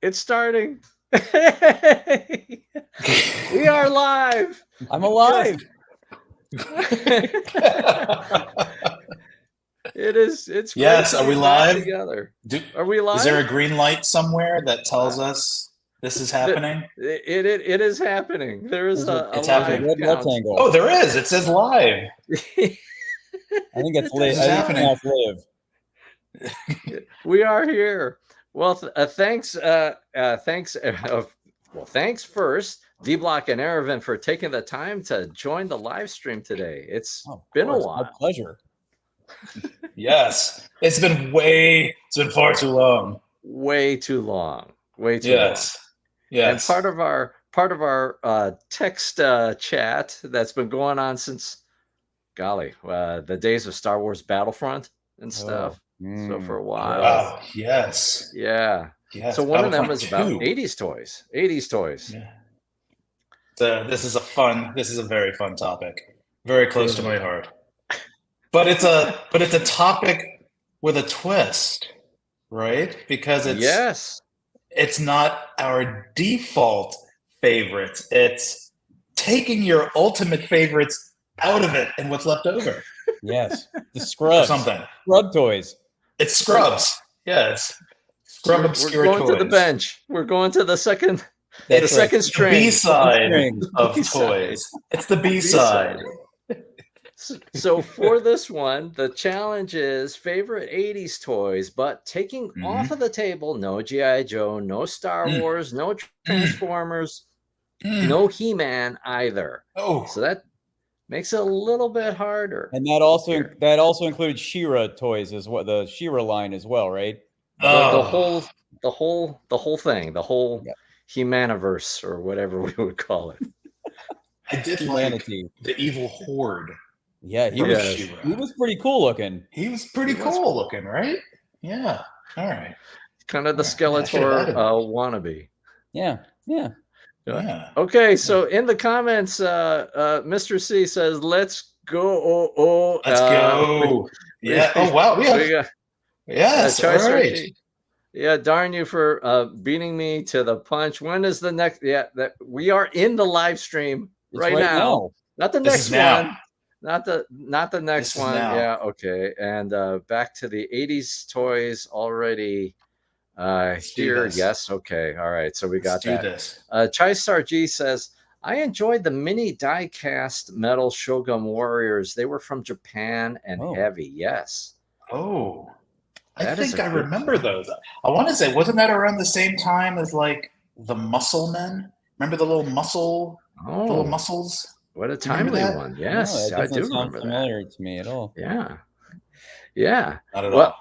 It's starting. We are live. I'm alive. It's great Yes, to are be we back live? together. Are we live? Is there a green light somewhere that tells us this is happening? It is happening. There is a It's live happening. Red count. rectangle. Oh, there is. It says live. I think it's live. This is happening. Now it's live. We are here. Well, thanks. Thanks first, D Block and Aravind, for taking the time to join the live stream today. It's been a while. My pleasure. Yes, it's been far too long. Way too long. Way too Yes. long. Yes. And part of our text chat that's been going on since, golly, the days of Star Wars Battlefront and stuff. So for a while. Wow. Yes. Yeah. Yes. So one of them Battlefront was about 2. 80's toys. 80's toys. Yeah. This is a very fun topic. Very close to my heart. But it's a topic with a twist, right? Because it's not our default favorites. It's taking your ultimate favorites out of it and what's left over. Yes. The scrubs. Something. Scrub toys. It's scrubs. Yes. Scrub obscure We're going toys. to the bench. We're going to the second That's second string. The B-side of B-side. toys. It's the B-side. So for this one, the challenge is favorite 80's toys, but taking off of the table, no G.I. Joe, no Star Wars, no Transformers, no He-Man either. Oh. So that makes it a little bit harder. And that also included She-Ra toys as well, the She-Ra line as well, right? The whole thing, the whole He-Maniverse or whatever we would call it. I did Humanity. like the evil horde. Yeah, he was pretty cool looking. He was pretty cool looking, right? Yeah. All right. Kind of the Skeletor wannabe. Yeah. Okay, so in the comments, Mr. C says, "Let's go." Let's go. Yeah. Oh wow. Yes. All right. Yeah. Darn you for beating me to the punch. When is the next? Yeah. That we are in the live stream right now. Not the next one. Not the next one. Yeah. Okay. And back to the 80's toys already. Here, yes, okay, all right. So we got that. Chai Star G says, "I enjoyed the mini die-cast metal Shogun Warriors. They were from Japan and heavy." Yes. Oh, I think I remember those. I want to say, wasn't that around the same time as like the Muscle Men? Remember the little muscles? What a timely one! Yes, I do remember that. Familiar to me at all? Yeah. Not at all.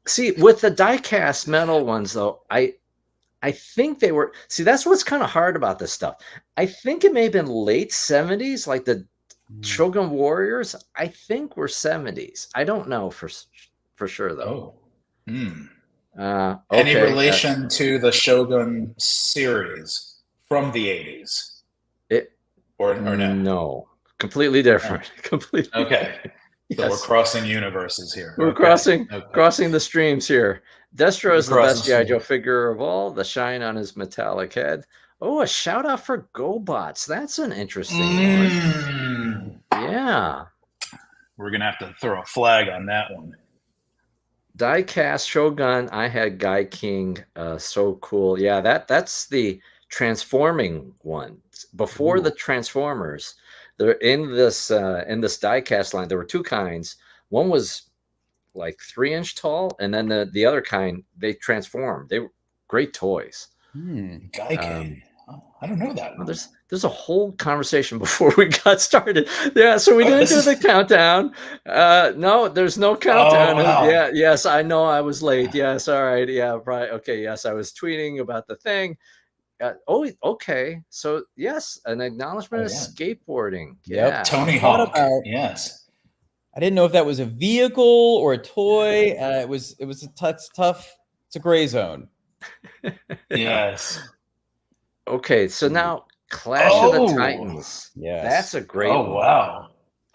See, with the die-cast metal ones, though, I think they were. See, that's what's kind of hard about this stuff. I think it may have been late 70's, like the Shogun Warriors. I think were 70's. I don't know for sure though. Any relation to the Shogun series from the 80's? Or no? No, completely different. Completely. Okay. So we're crossing universes here. We're crossing the streams here. Destro is the best G.I. Joe figure of all. The shine on his metallic head. Oh, a shout out for GoBots. That's an interesting one. Yeah. We're going to have to throw a flag on that one. Die-cast Shogun. I had Guy King. So cool. Yeah, that's the transforming one. Before the Transformers, they're in this die-cast line. There were two kinds. One was like 3-inch tall, and then the other kind, they transformed. They were great toys. Guy King. I don't know that one. There's a whole conversation before we got started. Yeah, so we didn't do the countdown. No, there's no countdown. Yeah, yes, I know I was late. Yes, all right. Yeah, right. Okay, yes, I was tweeting about the thing. Okay. So yes, an acknowledgement of skateboarding. Yeah, Tony Hawk. Yes. I didn't know if that was a vehicle or a toy. It was tough. It's a gray zone. Yes. Okay, so now Clash of the Titans. Yes. That's a great one. Wow.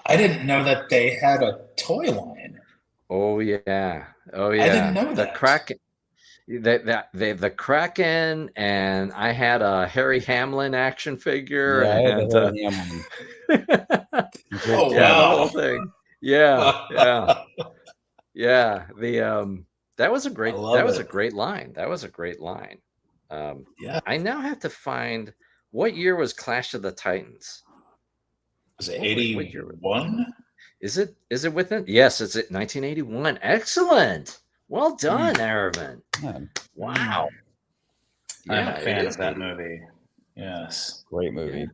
I didn't know that they had a toy line. Oh yeah. I didn't know that. the Kraken, and I had a Harry Hamlin action figure, Yeah, I had and the Harry Hamlin. Oh, yeah, the wow. whole thing. Yeah. That was a great line. That was a great line. Yeah. I now have to find what year was Clash of the Titans. Was it 81? Is it within? Yes, it's at 1981. Excellent. Well done, Aravind. Wow. I'm a fan of that movie. Yes. Great movie. Yeah.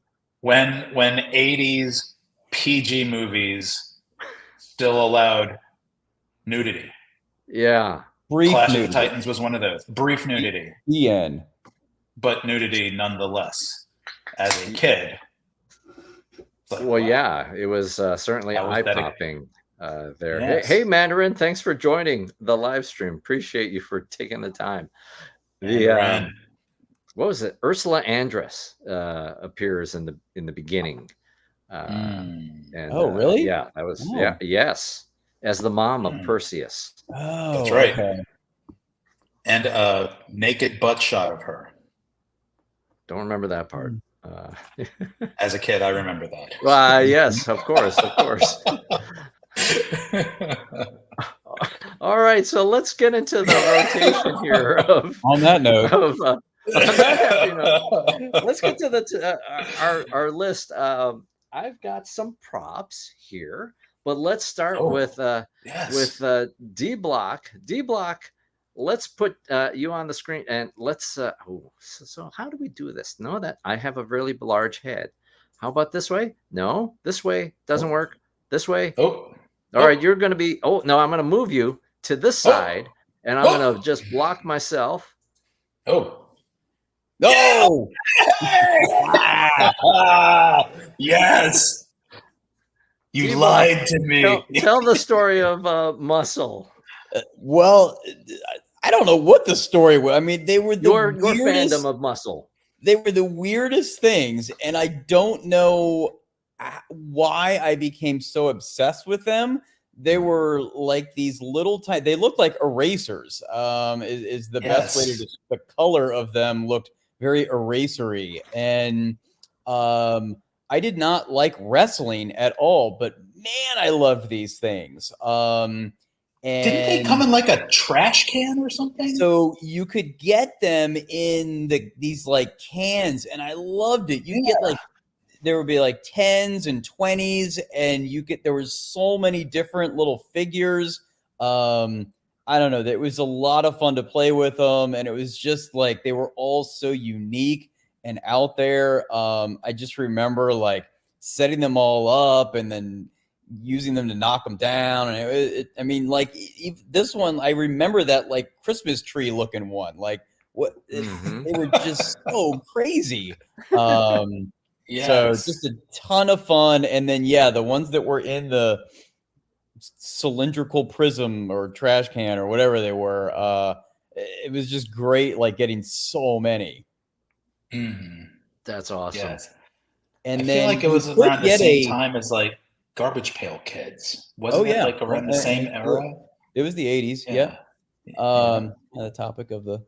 When 80s PG movies still allowed nudity. Yeah. Brief Clash nudity. of the Titans was one of those. Brief nudity. The end. But nudity nonetheless. As a kid. Well, wow. Yeah, it was certainly eye-popping there. Yes. Hey, Mandarin, thanks for joining the live stream. Appreciate you for taking the time. What was it? Ursula Andress appears in the beginning. And, really? Yeah, that was yes, as the mom of Perseus. Oh, that's right. Okay. And a naked butt shot of her. Don't remember that part. As a kid, I remember that. Yes, of course. All right, so let's get into the rotation here. On that note, let's get to our list. I've got some props here, but let's start with D Block. D Block. Let's put you on the screen, and let's. So how do we do this? Know that I have a really large head. How about this way? No, this way doesn't work. This way. All right, you're going to be. Oh no, I'm going to move you to this side, and I'm going to just block myself. No. Yes. You lied to me. Tell the story of Muscle. Well, I don't know what the story was. I mean, they were the your weirdest, fandom of Muscle. They were the weirdest things, and I don't know why I became so obsessed with them. They were like these little tiny. They looked like erasers. Is the best way to describe the color of them. Looked very erasery, and I did not like wrestling at all. But man, I loved these things. And didn't they come in like a trash can or something? So you could get them in these like cans, and I loved it. You get like, there would be like 10s and 20s, and there was so many different little figures. I don't know. It was a lot of fun to play with them, and it was just like they were all so unique and out there. I just remember like setting them all up and then using them to knock them down. And I mean, like this one, I remember that like Christmas tree looking one, like what they were just so crazy. So just a ton of fun. And then, the ones that were in the cylindrical prism or trash can or whatever they were, it was just great. Like getting so many. That's awesome. Yes. And I then feel like it was around the same time as like Garbage Pail Kids. Wasn't it like around the same era? It was the 80s. The topic of the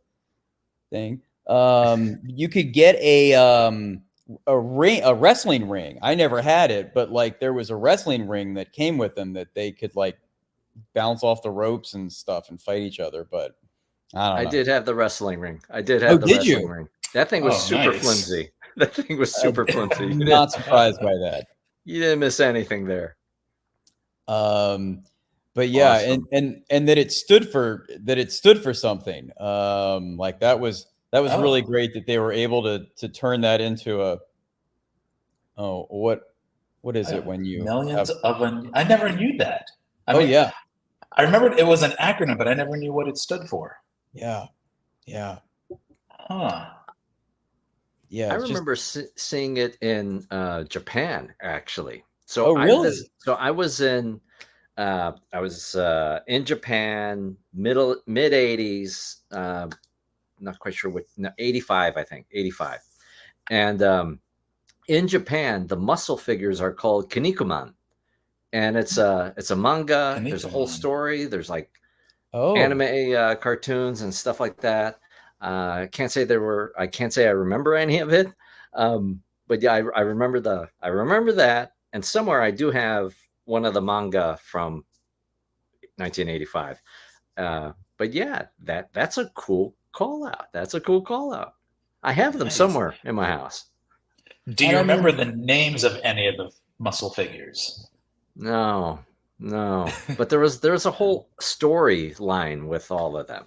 thing. You could get a wrestling ring. I never had it, but like there was a wrestling ring that came with them that they could like bounce off the ropes and stuff and fight each other. But I did have the wrestling ring. I did have the wrestling ring. That thing was super flimsy. That thing was super flimsy. I'm not surprised by that. You didn't miss anything there. But yeah, awesome. and that it stood for something. Like that was really great that they were able to turn that into what is it when you millions of I never knew that. I I remembered it was an acronym, but I never knew what it stood for. Yeah. Huh. Yeah, I remember seeing it in Japan actually. So really? I was in Japan mid 80s. Not quite sure what. No, 85, I think 85. And in Japan, the muscle figures are called Kinnikuman, and it's a manga. There's a whole story. There's like anime cartoons and stuff like that. I can't say I remember any of it, but yeah, I remember that, and somewhere I do have one of the manga from 1985. But yeah, that's a cool call out. That's a cool call out. I have them somewhere in my house. Do you remember the names of any of the muscle figures? No. But there was a whole storyline with all of them.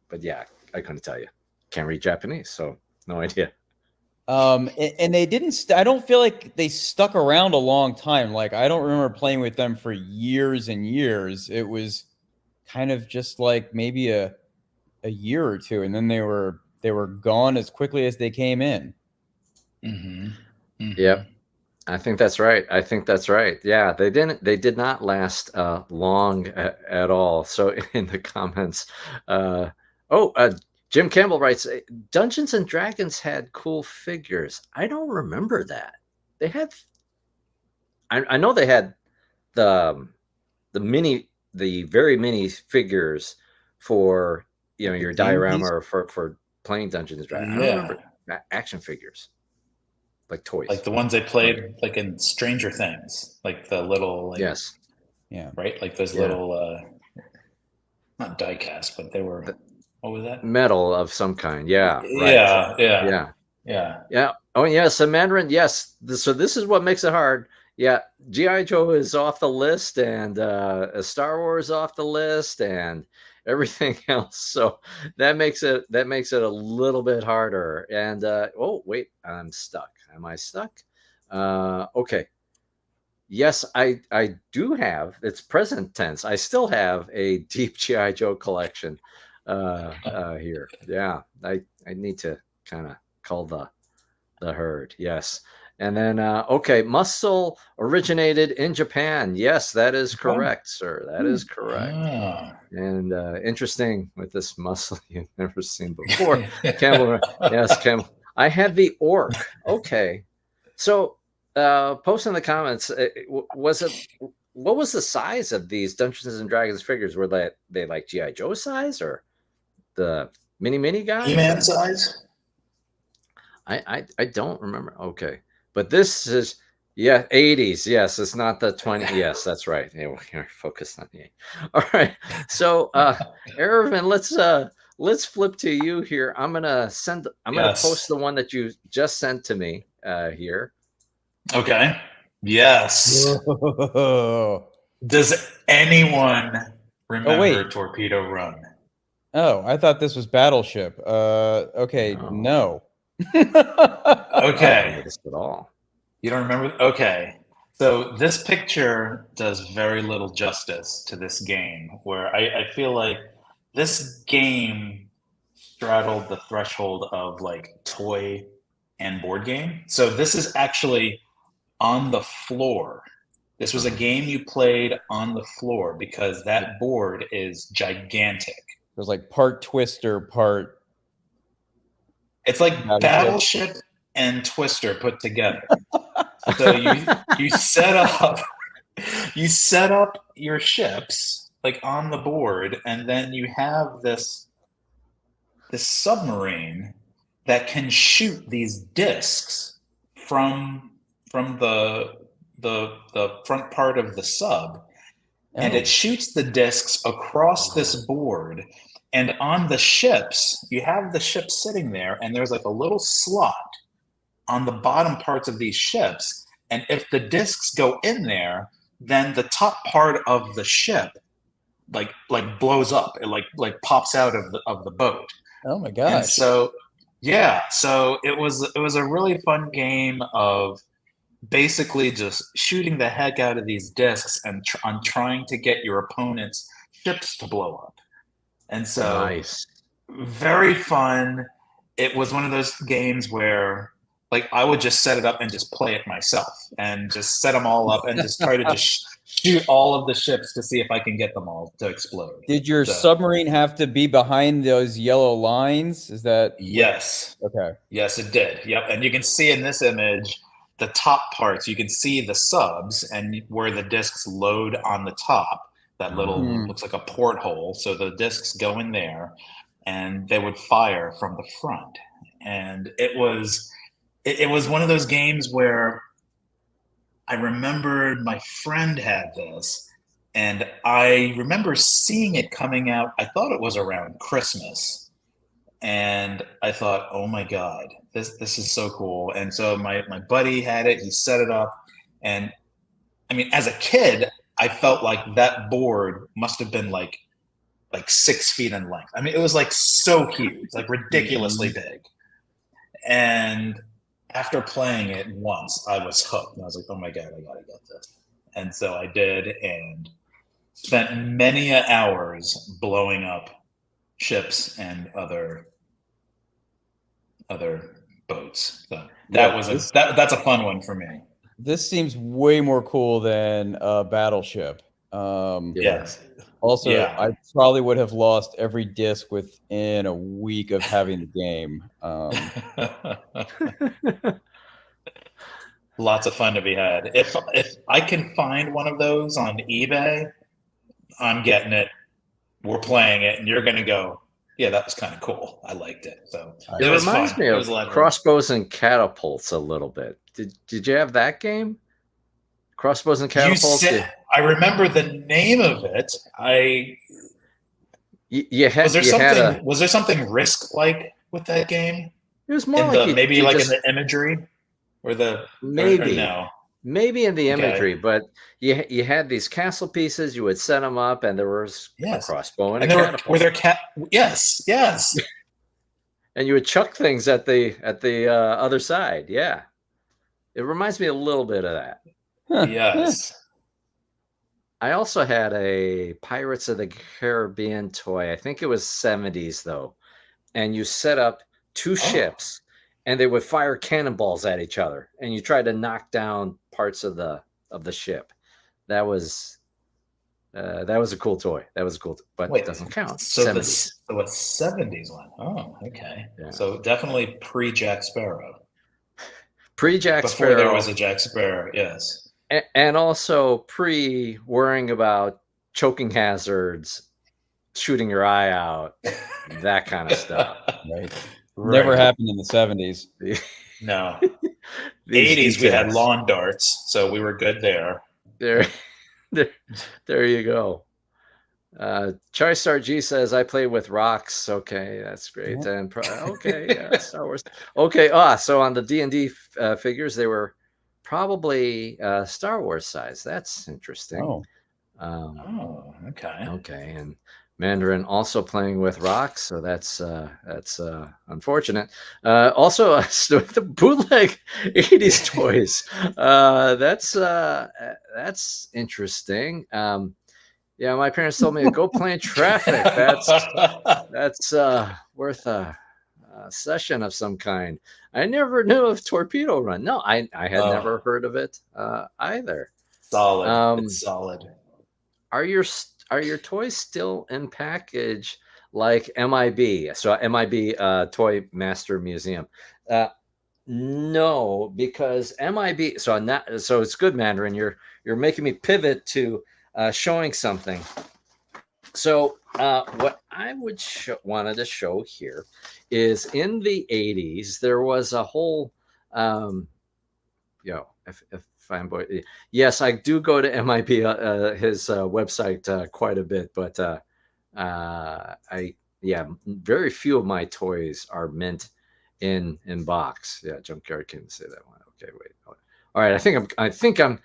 But yeah, I couldn't tell you. Can't read Japanese, so no idea. And they didn't. I don't feel like they stuck around a long time. Like I don't remember playing with them for years and years. It was kind of just like maybe a year or two, and then they were gone as quickly as they came in. Yep, I think that's right. Yeah, they did not last long at all. So in the comments, Jim Campbell writes, Dungeons and Dragons had cool figures. I don't remember that. They had, I know they had the very mini figures for your diorama or for playing Dungeons and Dragons. I don't remember action figures, like toys, like the ones they played like in Stranger Things, like the little right, like those little not die cast, but they were what was that, metal of some kind? Yeah. Oh yes, a Mandarin. Yes. So this is what makes it hard. Yeah, G.I. Joe is off the list, and Star Wars off the list, and everything else. So that makes it a little bit harder. And oh wait, I'm stuck. Am I stuck? Okay. Yes, I do have. It's present tense. I still have a deep G.I. Joe collection here. Yeah, I need to kind of call the herd. Yes. And then, okay, muscle originated in Japan. Yes, that is correct, sir. That is correct. And interesting with this muscle you've never seen before. Campbell, yes, Campbell. I had the orc. Okay. So post in the comments, what was the size of these Dungeons and Dragons figures? Were they like G.I. Joe size or the mini guys? He-Man size? I don't remember. Okay. But this is 80s. Yes, it's not the 20. Yes, that's right. Yeah, we're focused on the 8. All right. So Ervin, let's flip to you here. I'm gonna post the one that you just sent to me here. Okay. Yes. Does anyone remember Torpedo Run? Oh, I thought this was Battleship. Okay, no. Okay. This at all. You don't remember? Okay. So this picture does very little justice to this game, where I feel like this game straddled the threshold of like toy and board game. So this is actually on the floor. This was a game you played on the floor because that board is gigantic. It was like part Twister, part... It's like Battleship and Twister put together. So you set up your ships like on the board, and then you have this submarine that can shoot these discs from the front part of the sub, and it shoots the discs across this board. And on the ships, you have the ship sitting there, and there's like a little slot on the bottom parts of these ships. And if the discs go in there, then the top part of the ship like blows up. It like pops out of the boat. Oh my gosh! And so it was a really fun game of basically just shooting the heck out of these discs and on trying to get your opponent's ships to blow up. And so nice. Very fun. It was one of those games where like I would just set it up and just play it myself and just set them all up and just try to just shoot all of the ships to see if I can get them all to explode. Did your submarine have to be behind those yellow lines? Is that... Yes. Okay. Yes, it did. Yep. And you can see in this image the top parts. You can see the subs and where the discs load on the top. that little looks like a porthole. So the discs go in there, and they would fire from the front. And it was one of those games where I remembered my friend had this, and I remember seeing it coming out. I thought it was around Christmas, and I thought, oh my god, this is so cool. And so my buddy had it. He set it up, and I mean, as a kid, I felt like that board must have been like 6 feet in length. I mean, it was like so huge, like ridiculously big. And after playing it once, I was hooked. And I was like, oh my god, I gotta get this. And so I did, and spent many hours blowing up ships and other boats. So that's a fun one for me. This seems way more cool than Battleship. Yes. Also, I probably would have lost every disc within a week of having the game. Lots of fun to be had. If I can find one of those on eBay, I'm getting it. We're playing it, and you're going to go, yeah, that was kind of cool. I liked it. So it reminds me of Crossbows and Catapults a little bit. Did you have that game? Crossbows and Catapults? I remember the name of it. Was there something Risk-like with that game? It was more like in the imagery, or maybe in the imagery, but you had these castle pieces. You would set them up, and there was a crossbow and a catapult. Yes. And you would chuck things at the other side. Yeah, it reminds me a little bit of that. Yes. I also had a Pirates of the Caribbean toy. I think it was 70s though. And you set up two ships, and they would fire cannonballs at each other, and you tried to knock down parts of the ship. That was a cool toy. But it doesn't count. So 70s. The 70s one. Oh, okay. Yeah. So definitely pre-Jack Sparrow. Pre-Jack Sparrow. Before there was a Jack Sparrow, yes. And also pre-worrying about choking hazards, shooting your eye out, that kind of stuff. Right. Never happened in the 70s. No. 80s, we had lawn darts, so we were good there. There you go. Charizard G says, I play with rocks. Okay, that's great. Yeah. And Star Wars. Okay, so on the D&D figures, they were probably Star Wars size. That's interesting. Okay. Okay, and Mandarin also playing with rocks, so that's unfortunate. Also, the bootleg 80s toys. That's interesting. Yeah, my parents told me to go play in traffic. That's worth a session of some kind. I never knew of Torpedo Run. No, I had never heard of it either. Solid. It's solid. Are your toys still in package like MIB? So MIB Toy Master Museum. No, because MIB. So it's good, Mandarin. You're making me pivot to showing something. So what I would wanted to show here is in the 80s there was a whole yes, I do go to MIB his website quite a bit, but very few of my toys are mint in box. Yeah, Junkyard can say that one. Okay, wait. All right, I think I'm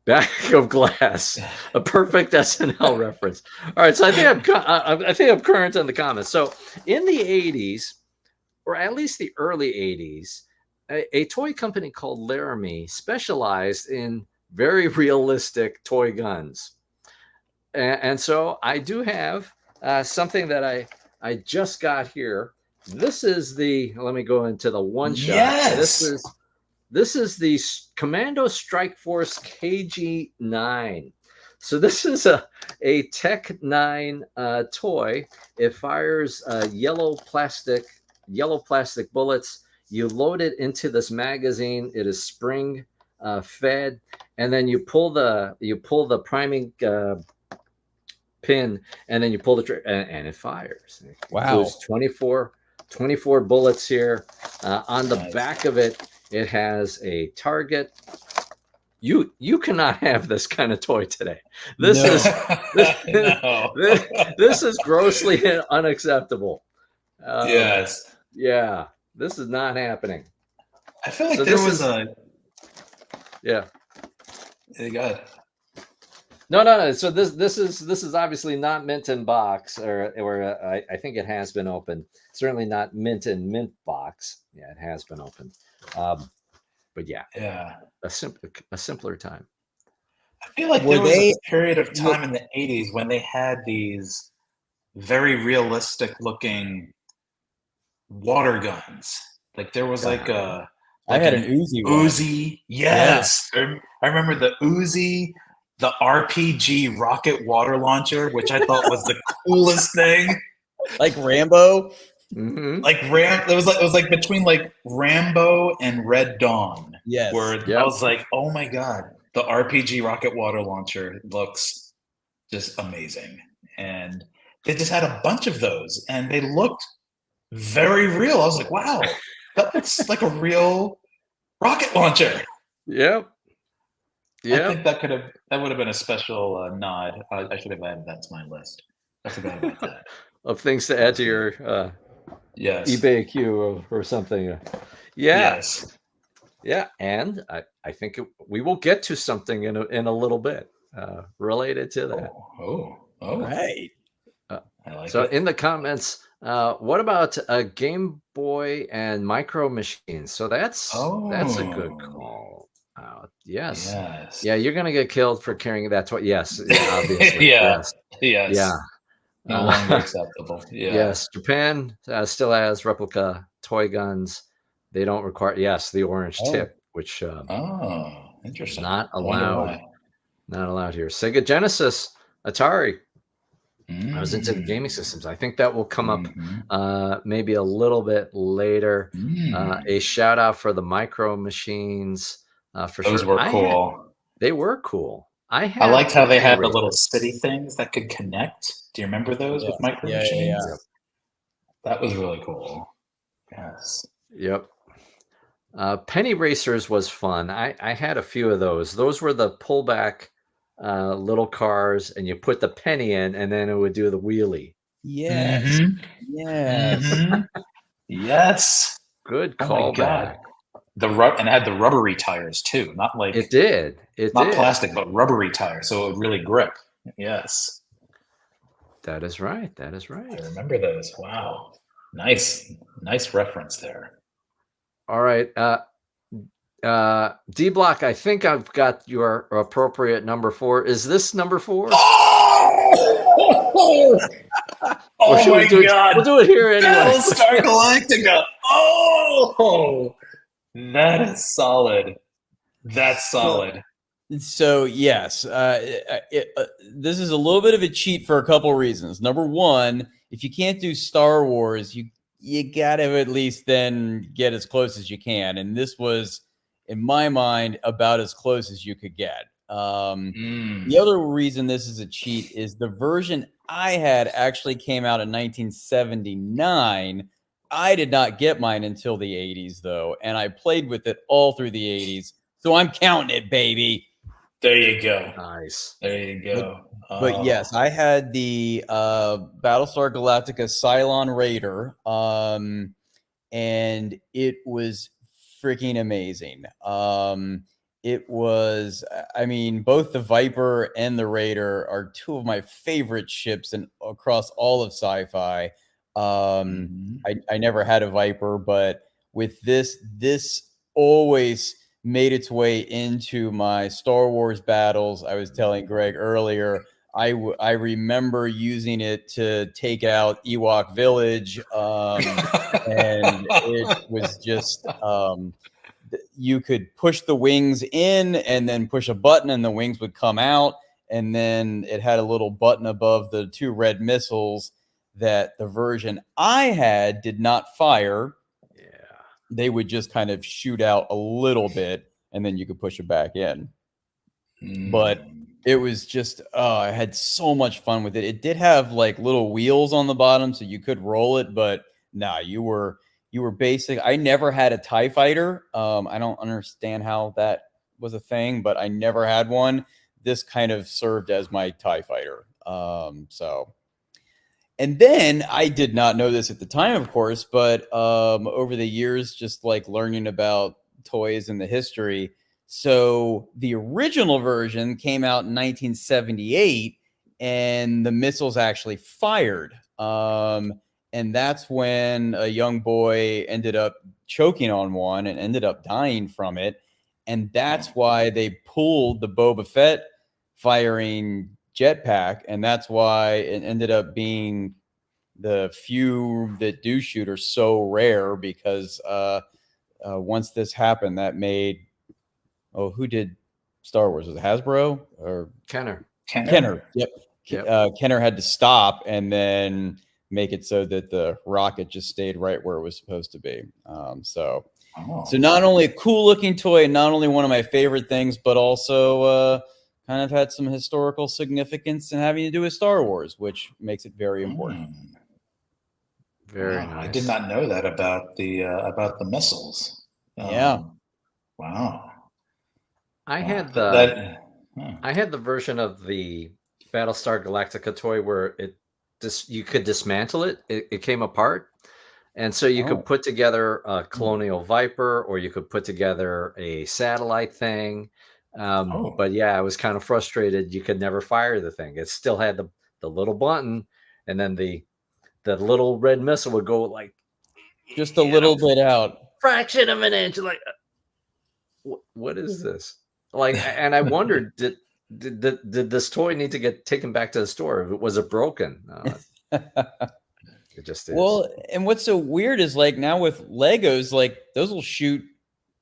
Back of Glass, a perfect SNL reference. All right, so I think I'm current on the comments. So in the 80s, or at least the early 80s, a toy company called Laramie specialized in very realistic toy guns. And so I do have something that I just got here. This is let me go into the one shot. Yes. This is the Commando Strike Force KG-9. So this is a Tech 9 toy. It fires yellow plastic bullets. You load it into this magazine. It is spring fed, and then you pull the priming pin, and then you pull the trigger, and it fires. It Wow. includes 24 bullets here. On the back of it, it has a target. You cannot have this kind of toy today. This is grossly unacceptable. Yes. Yeah, this is not happening. I feel like there was a. Yeah. Good. No. So this is obviously not mint in box, or I think it has been opened. Certainly not mint in mint box. Yeah, it has been opened. But yeah, a simpler time. I feel like there was a period of time in the 80s when they had these very realistic looking water guns. Like there was like a. I had an Uzi. Uzi, yes. Yeah. I remember the Uzi, the RPG rocket water launcher, which I thought was the coolest thing. Like Rambo. Mm-hmm. Like it was like between like Rambo and Red Dawn. Yes. Where I was like, oh my god, the RPG rocket water launcher looks just amazing, and they just had a bunch of those, and they looked very real. I was like, wow. That's like a real rocket launcher. Yep. I think that would have been a special nod. I should have added that to my list. I forgot about that. Of things to add to your eBay queue or something. Yeah. Yes. Yeah, and I think we will get to something in a little bit related to that. Oh. Right. I like so it. In the comments, what about a Game Boy and Micro Machines? So that's a good call. Yes. Yeah, you're gonna get killed for carrying that toy. Yes, obviously. Yes. Yeah. No longer acceptable. Yeah. Yes, Japan still has replica toy guns. They don't require the orange tip, which interesting. Not allowed. Not allowed here. Sega Genesis, Atari. I was into the gaming systems. I think that will come up maybe a little bit later. A shout out for the Micro Machines for Those sure. Were cool. They were cool. I liked how they had the little city things that could connect. Do you remember those with Micro Machines? Yeah. That was really cool. Yes. Yep. Penny Racers was fun. I had a few of those. Those were the pullback little cars, and you put the penny in, and then it would do the wheelie. Yes. Yes. Good callback. And it had the rubbery tires too, not like it did. Not plastic, but rubbery tires, so it would really grip. Yes. That is right. I remember those. Wow. Nice reference there. All right. D Block, I think I've got your appropriate number 4. Is this number 4? Oh my god. We'll do it here anyway. Battlestar Galactica. Oh, that is solid. That's solid. So yes, this is a little bit of a cheat for a couple reasons. Number one, if you can't do Star Wars, you gotta at least then get as close as you can, and this was, in my mind, about as close as you could get. The other reason this is a cheat is the version I had actually came out in 1979. I did not get mine until the 80s, though, and I played with it all through the 80s. So I'm counting it, baby. There you go. Nice. There you go. But yes, I had the Battlestar Galactica Cylon Raider, and it was freaking amazing. It was, I mean, both the Viper and the Raider are two of my favorite ships across all of sci-fi. I never had a Viper, but with this always made its way into my Star Wars battles. I was telling Greg earlier, I remember using it to take out Ewok Village, and it was just you could push the wings in and then push a button and the wings would come out, and then it had a little button above the 2 red missiles that the version I had did not fire. They would just kind of shoot out a little bit, and then you could push it back in. But It was just, I had so much fun with it. It did have like little wheels on the bottom, so you could roll it, but nah, you were basic. I never had a TIE fighter. I don't understand how that was a thing, but I never had one. This kind of served as my TIE fighter. And then I did not know this at the time, of course, but over the years, just like learning about toys and the history. So the original version came out in 1978, and the missiles actually fired. And that's when a young boy ended up choking on one and ended up dying from it. And that's why they pulled the Boba Fett firing jetpack, and that's why it ended up being the few that do shoot are so rare, because once this happened, that made who did Star Wars? Was it Hasbro or Kenner? Yep. Kenner had to stop and then make it so that the rocket just stayed right where it was supposed to be. So not only a cool looking toy, and not only one of my favorite things, but also kind of had some historical significance in having to do with Star Wars, which makes it very important. Very nice. I did not know that about the missiles. Yeah. Wow. I had the version of the Battlestar Galactica toy where you could dismantle it. It came apart. And so you could put together a Colonial Viper, or you could put together a satellite thing. But yeah, I was kind of frustrated. You could never fire the thing. It still had the little button, and then the little red missile would go like just a little bit out, fraction of an inch. Like, what is this? Like, and I wondered, did this toy need to get taken back to the store? Was it broken? No, it just is. Well, and what's so weird is like now with Legos, like those will shoot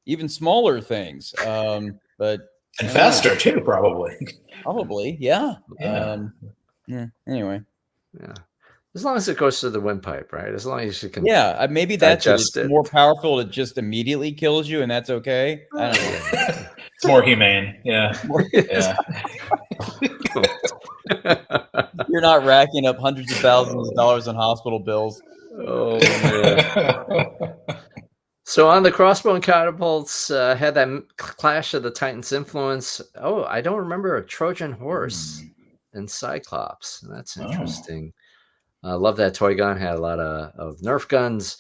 even smaller things, but and faster too, probably. Probably, yeah. Anyway, yeah. As long as it goes through the windpipe, right? As long as you can. Yeah, maybe that's it's more powerful. It just immediately kills you, and that's okay. I don't know. It's more humane. Yeah. Yeah. You're not racking up hundreds of thousands of dollars on hospital bills. Oh man. So on the crossbow and catapults, had that Clash of the Titans influence. Oh, I don't remember a Trojan horse and Cyclops. That's interesting. I love that toy gun. Had a lot of Nerf guns.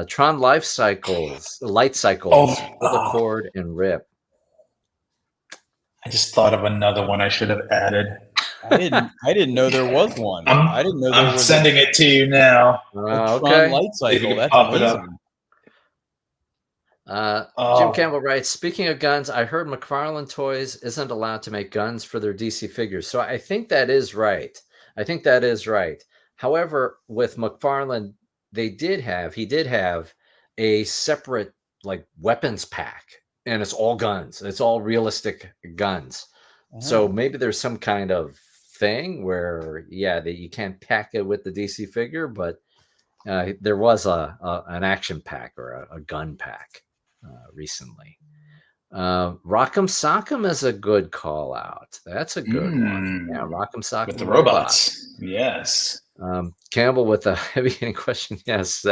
Tron light cycles, with a cord and rip. I just thought of another one I should have added. I didn't know there was one. I didn't know there was. I'm sending it to you now. Okay. Tron light cycle. That's amazing. Jim Campbell writes, speaking of guns, I heard McFarlane Toys isn't allowed to make guns for their DC figures. So I think that is right. However, with McFarlane, he did have a separate like weapons pack, and it's all guns. It's all realistic guns. So maybe there's some kind of thing where, that you can't pack it with the DC figure, but there was an action pack or a gun pack recently. Rock'em Sock'em is a good call out. That's a good one. Yeah, Rock'em Sock'em with the robots. Yes. Campbell with a heavy hitting question. Yes,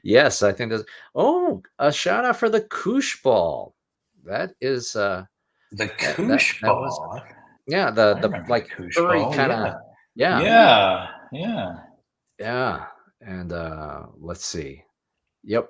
yes, I think there's. Oh, a shout out for the Koosh Ball. That is the Koosh Ball. Yeah, the like furry kind of. Yeah. And let's see. Yep.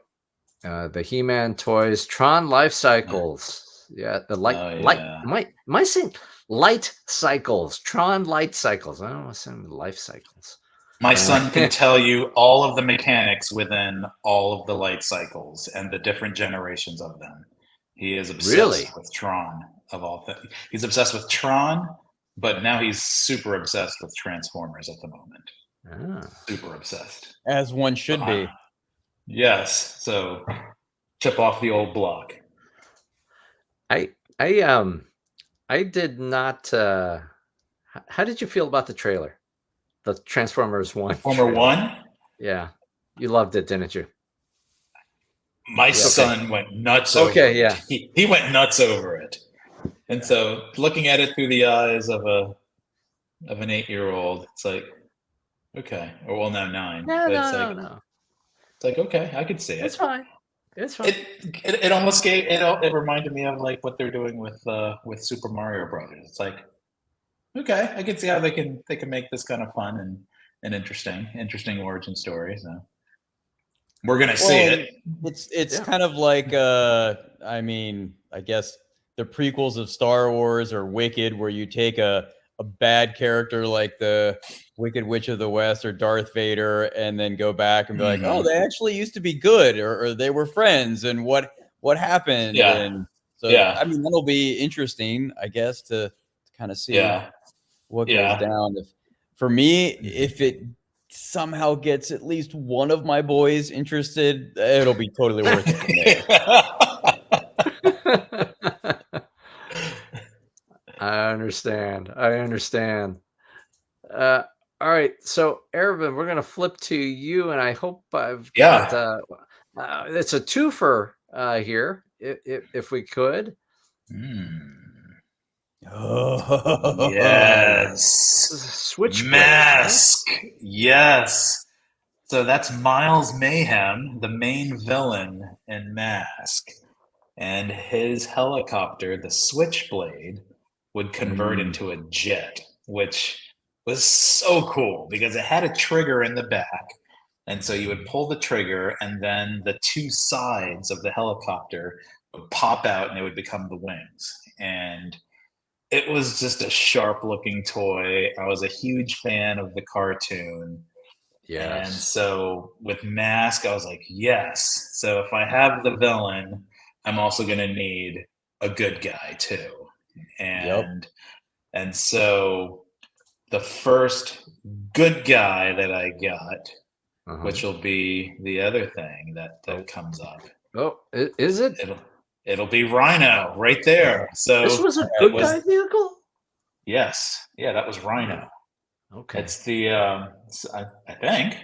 The He-Man toys, Tron Life Cycles. Yeah, the am I saying light cycles? Tron light cycles. I don't want to say life cycles. My son can tell you all of the mechanics within all of the light cycles and the different generations of them. He is obsessed with Tron of all things. He's obsessed with Tron, but now he's super obsessed with Transformers at the moment. Super obsessed. As one should be. Yes. So chip off the old block. I did not. How did you feel about the trailer? The Transformers 1. Transformer 1? Yeah. You loved it, didn't you? My son went nuts over it. Yeah. He went nuts over it. And so looking at it through the eyes of an 8-year-old, it's like, okay, or well, now 9. No, but no, it's no, like, no. it's like, okay, I could see It's it. fine. It's fine. It almost gave it reminded me of like what they're doing with Super Mario Brothers. It's like, okay, I can see how they can make this kind of fun and interesting origin story. So we're gonna see it. It's kind of like I mean, I guess the prequels of Star Wars or Wicked, where you take a bad character like the Wicked Witch of the West or Darth Vader, and then go back and be like, oh, they actually used to be good, or they were friends, and what happened? Yeah. And so, Yeah. I mean, that'll be interesting, I guess, to kind of see what goes down. For me, if it somehow gets at least one of my boys interested, it'll be totally worth it for me. I understand. All right, so Ervin, we're gonna flip to you, and I hope I've got it's a twofer here, if we could. Oh yes, Switchblade Mask. Right? Yes. So that's Miles Mayhem, the main villain in Mask, and his helicopter, the Switchblade, would convert into a jet, which was so cool because it had a trigger in the back. And so you would pull the trigger, and then the two sides of the helicopter would pop out and it would become the wings. And it was just a sharp looking toy. I was a huge fan of the cartoon. Yes. And so with Mask, I was like, yes. So if I have the villain, I'm also going to need a good guy too. And and so the first good guy that I got, which will be the other thing that comes up. Oh, is it? It'll be Rhino right there. So this was a good guy vehicle? Yes. Yeah, that was Rhino. Okay. It's the I think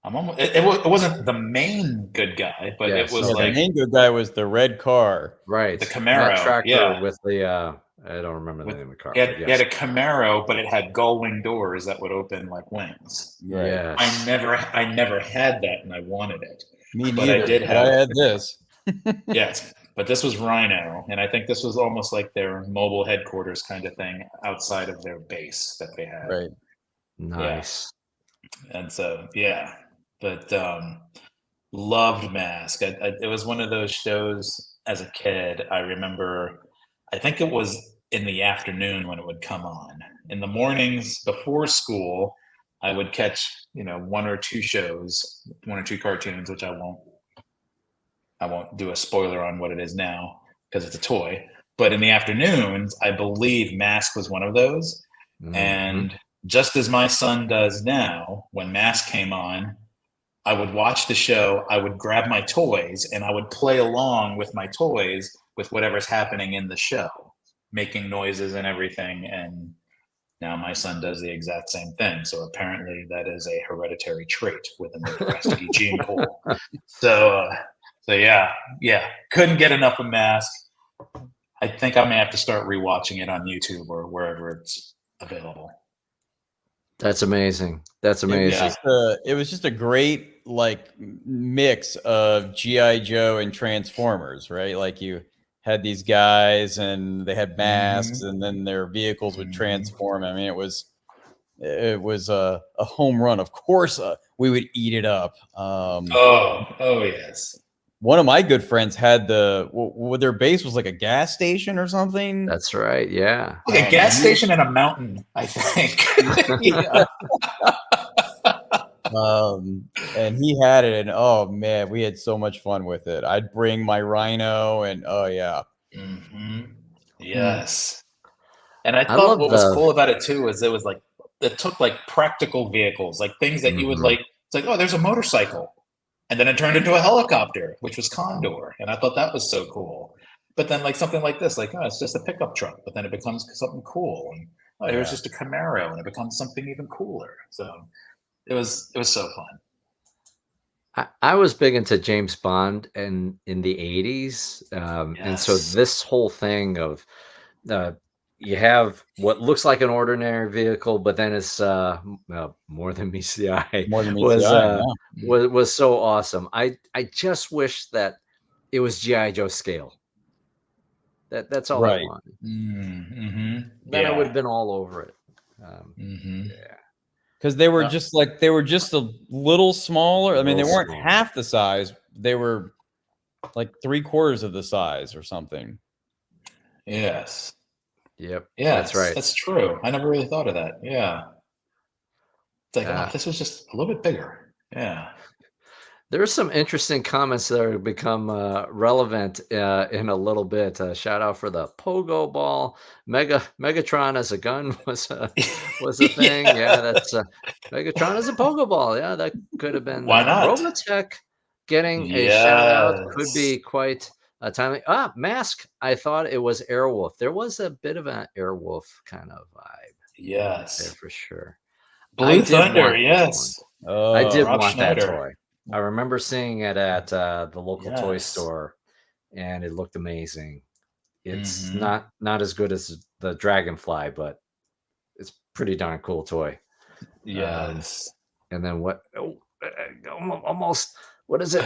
I'm almost. It wasn't the main good guy, but it was like the main good guy was the red car, right? The Camaro, tractor with the I don't remember the name of the car. It had a Camaro, but it had gull-wing doors that would open like wings. Right. Yes. I never had that, and I wanted it. Me but neither. I did have. I had this. Yes, but this was Rhino, and I think this was almost like their mobile headquarters kind of thing outside of their base that they had. Right. Nice. Yeah. And so but loved Mask. It was one of those shows as a kid. I remember, I think it was in the afternoon when it would come on. In the mornings before school, I would catch, one or two shows, one or two cartoons, which I won't do a spoiler on what it is now because it's a toy. But in the afternoons, I believe Mask was one of those. And just as my son does now, when Mask came on, I would watch the show, I would grab my toys, and I would play along with my toys with whatever's happening in the show, making noises and everything. And now my son does the exact same thing. So apparently that is a hereditary trait within the Krasky gene pool. So yeah, couldn't get enough of Mask. I think I may have to start rewatching it on YouTube or wherever it's available. That's amazing. That's amazing. It was just a great mix of G.I. Joe and Transformers, right? Like you had these guys and they had masks and then their vehicles would transform. I mean, it was a home run. Of course, we would eat it up. Oh yes. One of my good friends had their base was like a gas station or something. That's right. Yeah. Like a gas station and a mountain, I think. And he had it, and oh man, we had so much fun with it. I'd bring my Rhino, and oh yeah. Yes. And I thought what was cool about it too is it took practical vehicles, like things that you would like. It's like, oh, there's a motorcycle. And then it turned into a helicopter, which was Condor. And I thought that was so cool. But then something like this, it's just a pickup truck, but then it becomes something cool. And here's just a Camaro and it becomes something even cooler. So it was so fun. I was big into James Bond in the 80s. And so this whole thing of you have what looks like an ordinary vehicle, but then it's more than meets the eye. More than meets the eye. Was so awesome. I just wish that it was G.I. Joe scale. That's all I wanted. Then I would have been all over it. Yeah, because they were just a little smaller. I mean, they weren't half the size. They were like 3/4 of the size or something. Yes. Yep. Yeah, that's right. That's true. I never really thought of that. Yeah. It's like, oh, this was just a little bit bigger. Yeah. There are some interesting comments that are become relevant in a little bit. Shout out for the pogo ball. Megatron as a gun was a thing. Yeah, that's Megatron as a pogo ball. Yeah, that could have been. Why not? Robotech getting a shout out could be quite timely. Mask. I thought it was Airwolf. There was a bit of an Airwolf kind of vibe. Yes, there for sure. Blue Thunder. Yes, I did want that toy. I remember seeing it at the local toy store, and it looked amazing. It's not as good as the Dragonfly, but it's pretty darn cool toy. Yes. And then what? Almost. What is it?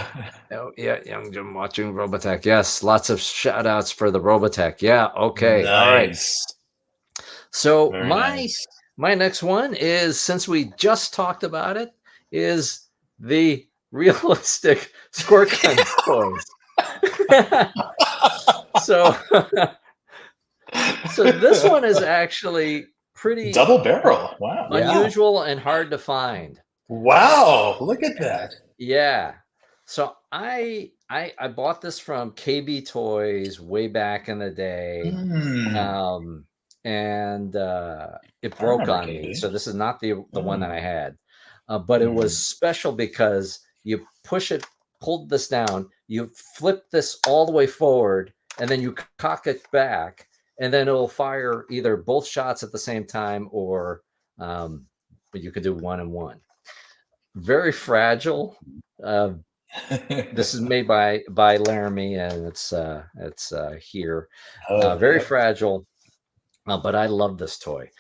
Oh yeah, Young Jim watching Robotech. Yes, lots of shout outs for the Robotech. Yeah. Okay. Nice. All right. So my next one is, since we just talked about it, is the realistic squirt gun toys. So this one is actually pretty double barrel. Wow. Unusual and hard to find. Wow. Look at that. Yeah. So I bought this from KB Toys way back in the day. And it broke on me. So this is not the one that I had. But it was special because you pulled this down, you flip this all the way forward, and then you cock it back, and then it'll fire either both shots at the same time, or but you could do one and one. Very fragile. This is made by Laramie, and it's here. Very fragile, but I love this toy.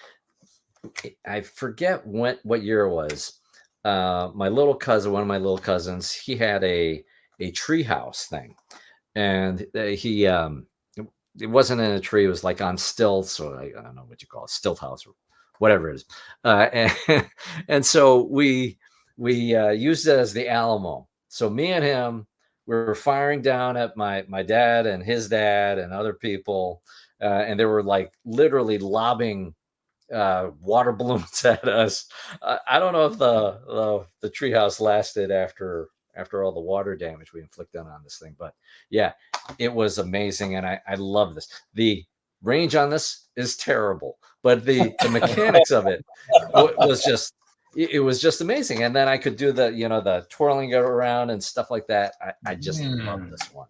I forget what year it was. My little cousin, one of my little cousins, he had a treehouse thing, and he it wasn't in a tree; it was like on stilts, or I don't know what you call it, stilt house, or whatever it is. And so we used it as the Alamo. So me and him, we were firing down at my dad and his dad and other people, and they were like literally lobbing water balloons at us. I don't know if the treehouse lasted after all the water damage we inflicted on this thing, but yeah, it was amazing, and I love this. The range on this is terrible, but the mechanics of it was just amazing. And then I could do the twirling it around and stuff like that. I just love this one.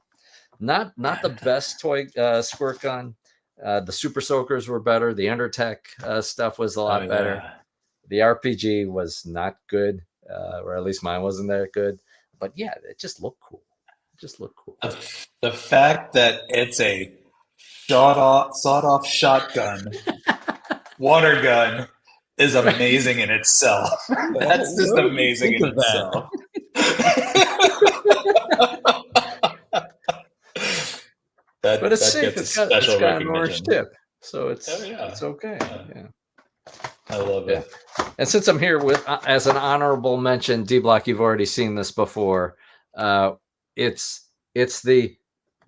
Not the best toy squirt gun. The Super Soakers were better. The Undertech stuff was a lot better. The RPG was not good, or at least mine wasn't that good. But yeah, it just looked cool. The fact that it's a sawed-off shotgun, water gun, is amazing in itself. That's just amazing in itself. But it's safe. It's got an orange tip, so it's okay. Yeah. I love it. And since I'm here with as an honorable mention, D-Block, you've already seen this before. It's the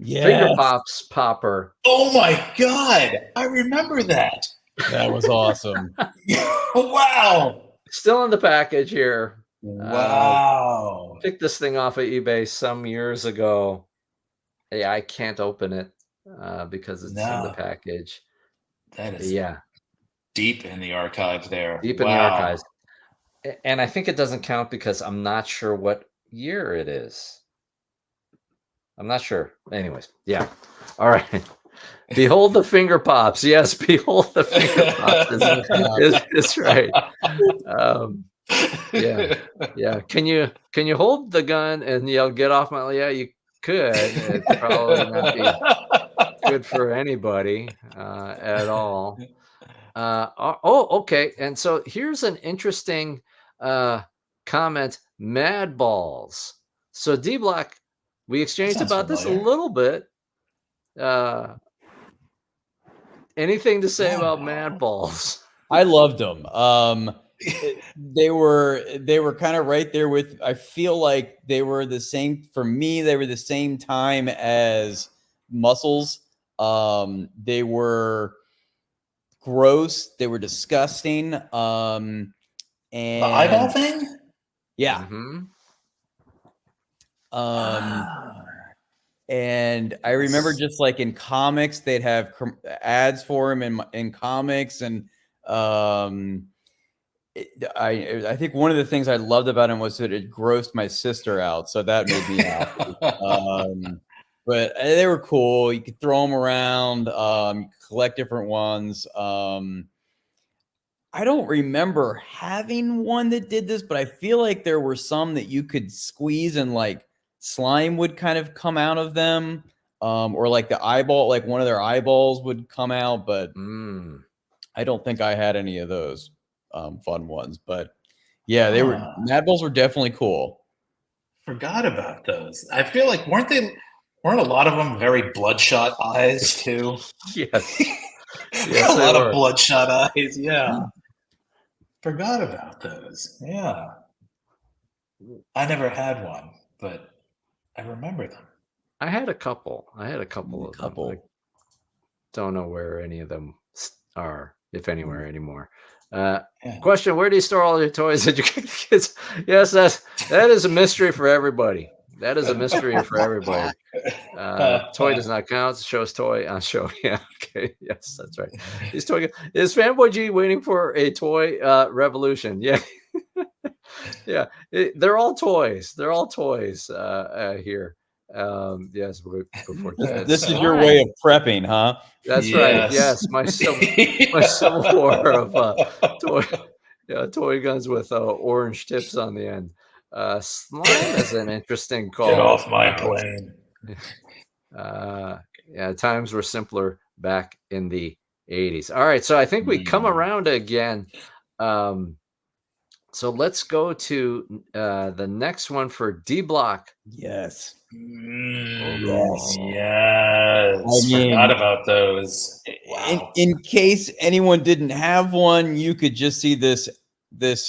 Finger Pops popper. Oh my God, I remember that. That was awesome. Wow. Still in the package here. Wow. Picked this thing off of eBay some years ago. Hey, I can't open it because it's in the package. That is deep in the archives there. Deep in the archives. And I think it doesn't count because I'm not sure what year it is. I'm not sure. Anyways, yeah. All right. Behold the Finger Pops. Yes, behold the Finger Pops is right. Yeah. Can you hold the gun and yell, "Get off my"? Yeah, you could. It'd probably not be good for anybody at all. Okay. And so here's an interesting comment. Mad balls. So D Block, we exchanged about this a little bit. Anything to say about Mad balls? I loved them. They were kind of right there with. I feel like they were the same for me. They were the same time as Muscles. They were gross. They were disgusting. And the eyeball thing. Yeah. And I remember just like in comics, they'd have ads for him in comics, and I think one of the things I loved about him was that it grossed my sister out, so that made me happy. But they were cool. You could throw them around, you could collect different ones. I don't remember having one that did this, but I feel like there were some that you could squeeze and like slime would kind of come out of them, or like the eyeball, like one of their eyeballs would come out. But I don't think I had any of those fun ones. But yeah, they were Mad Balls were definitely cool. Forgot about those. I feel like weren't a lot of them very bloodshot eyes too? Yes. Yes, a lot of bloodshot eyes. Yeah. Forgot about those. Yeah. I never had one, but I remember them. I had a couple. of them. I don't know where any of them are, if anywhere anymore. Question: where do you store all your toys that you get the kids? Yes, that is a mystery for everybody. That is a mystery for everybody. Toy does not count. Shows toy on show. Yeah. Okay. Yes, that's right. Is Fanboy G waiting for a toy revolution? Yeah. Yeah. They're all toys. They're all toys here. Yes. Before this is your way of prepping, huh? That's right. Yes. My Civil War of toy guns with orange tips on the end. Slime is an interesting call. Get off my plane. Yeah, times were simpler back in the 80s. All right, so I think we come around again. So let's go to the next one for D Block. Yes. Yes. I mean, forgot about those. Wow. In case anyone didn't have one, you could just see this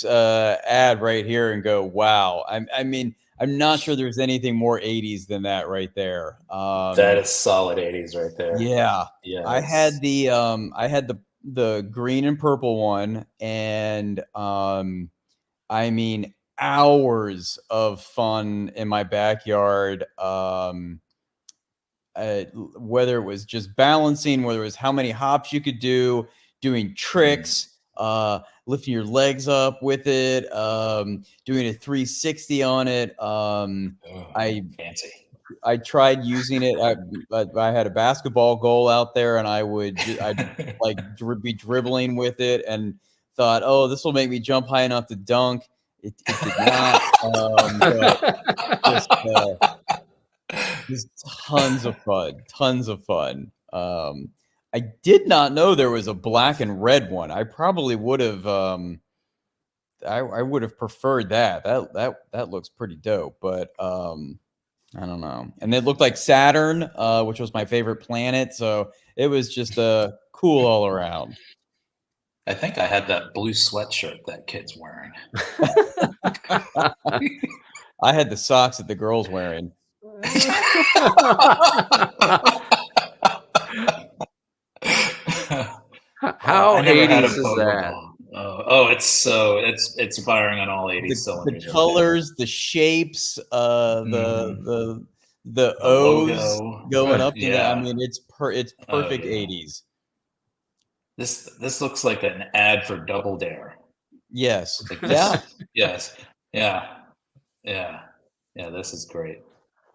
ad right here and go, wow. I mean, I'm not sure there's anything more 80s than that right there. That is solid 80s right there. Yeah. I had the green and purple one, and I mean, hours of fun in my backyard. Whether it was just balancing, whether it was how many hops you could do, doing tricks, lifting your legs up with it, doing a 360 on it. Fancy. I tried using it. I had a basketball goal out there, and I'd like be dribbling with it, and thought, oh, this will make me jump high enough to dunk. It did not. Just tons of fun. I did not know there was a black and red one. I probably would have. I would have preferred that. That looks pretty dope, but I don't know. And it looked like Saturn, which was my favorite planet. So it was just cool all around. I think I had that blue sweatshirt that kid's wearing. I had the socks that the girl's wearing. How 80s is that? It's firing on all 80s cylinders. The colors, the shapes, the O's logo going up. I mean, it's perfect 80s. This looks like an ad for Double Dare. Yes. Yes. Yeah. This is great.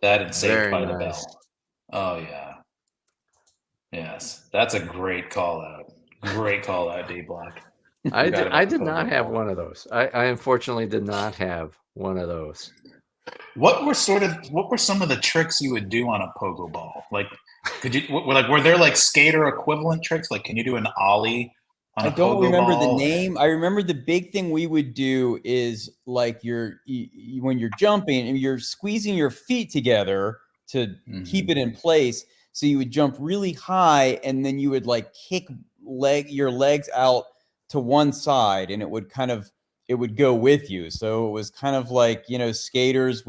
That and Saved by the Bell. Oh yeah. Yes, that's a great call out. Great call out, D Block. I did not have one of those. I unfortunately did not have one of those. What were some of the tricks you would do on a pogo ball? Like Could you like were there like skater equivalent tricks? Like, can you do an ollie on a pogo ball? I don't remember the name. I remember the big thing we would do is like when you're jumping and you're squeezing your feet together to keep it in place. So you would jump really high and then you would like kick your legs out to one side and it would go with you. So it was kind of like, skaters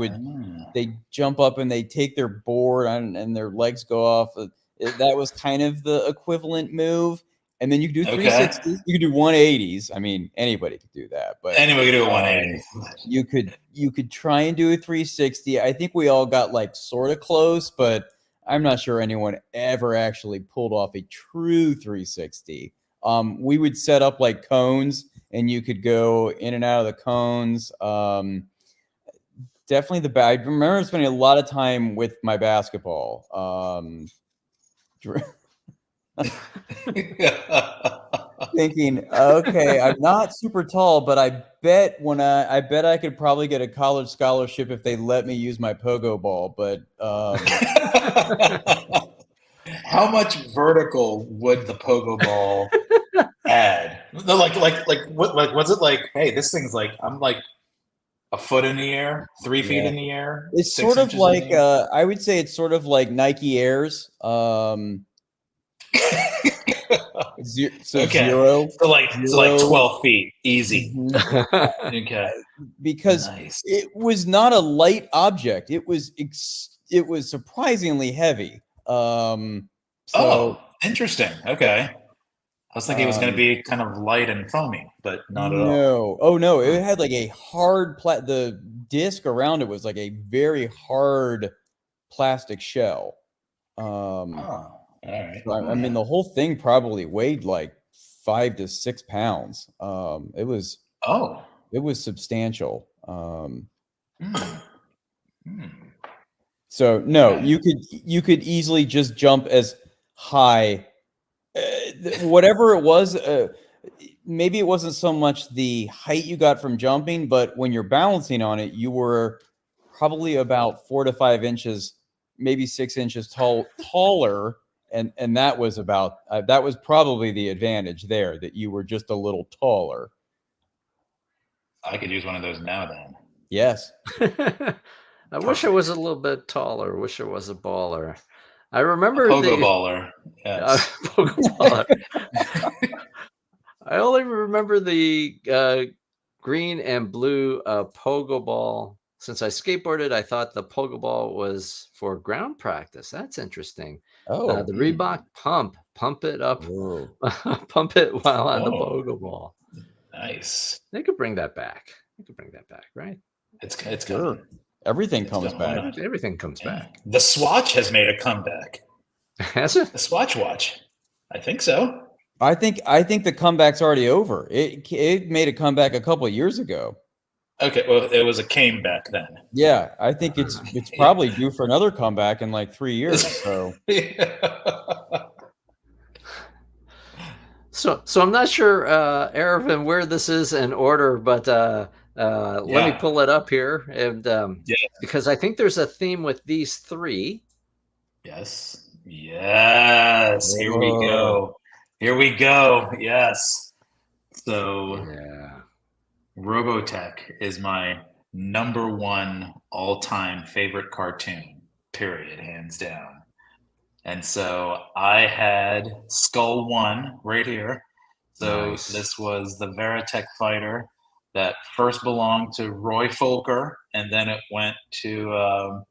they jump up and they take their board and their legs go off. That was kind of the equivalent move. And then you could do 360s, you could do 180s. I mean, anybody could do that, but anybody could do a 180. You could try and do a 360. I think we all got like sort of close, but I'm not sure anyone ever actually pulled off a true 360. We would set up like cones and you could go in and out of the cones. Definitely I remember spending a lot of time with my basketball. Thinking, okay, I'm not super tall, but I bet I could probably get a college scholarship if they let me use my pogo ball. But how much vertical would the pogo ball add? Like was it like, hey, this thing's like I'm like a foot in the air, 3 feet in the air? It's sort of like I would say it's sort of like Nike Airs. Zero. So like 12 feet, easy. Okay. Because it was not a light object. It was surprisingly heavy. Interesting. Okay. I was thinking it was going to be kind of light and foamy, but not at all. No. Oh no, it had like a hard the disc around it was like a very hard plastic shell. All right. I mean, the whole thing probably weighed like 5 to 6 pounds. It was substantial. So no, you could easily just jump as high, whatever it was. Maybe it wasn't so much the height you got from jumping, but when you're balancing on it, you were probably about 4 to 5 inches, maybe 6 inches taller. And that was that was probably the advantage there, that you were just a little taller. I could use one of those now then. Yes. I wish I was a little bit taller. Wish I was a baller. I remember pogo baller. Yes. Pogo baller. I only remember the green and blue pogo ball. Since I skateboarded, I thought the pogo ball was for ground practice. That's interesting. The Reebok pump it up, pump it while on the pogo ball. Nice. They could bring that back. Right? It's good. Everything comes back. Everything comes back. The Swatch has made a comeback. Has it? The Swatch watch. I think so. I think the comeback's already over. It made a comeback a couple of years ago. Okay, well, it was a came back then. Yeah, I think it's probably due for another comeback in like 3 years. So, so I'm not sure, Ervin, where this is in order, but let me pull it up here, and because I think there's a theme with these three. Yes. Here we go. Yes. So Robotech is my #1 all-time favorite cartoon, period, hands down. And so I had Skull 1 right here. So This was the Veritech fighter that first belonged to Roy Folker, and then it went to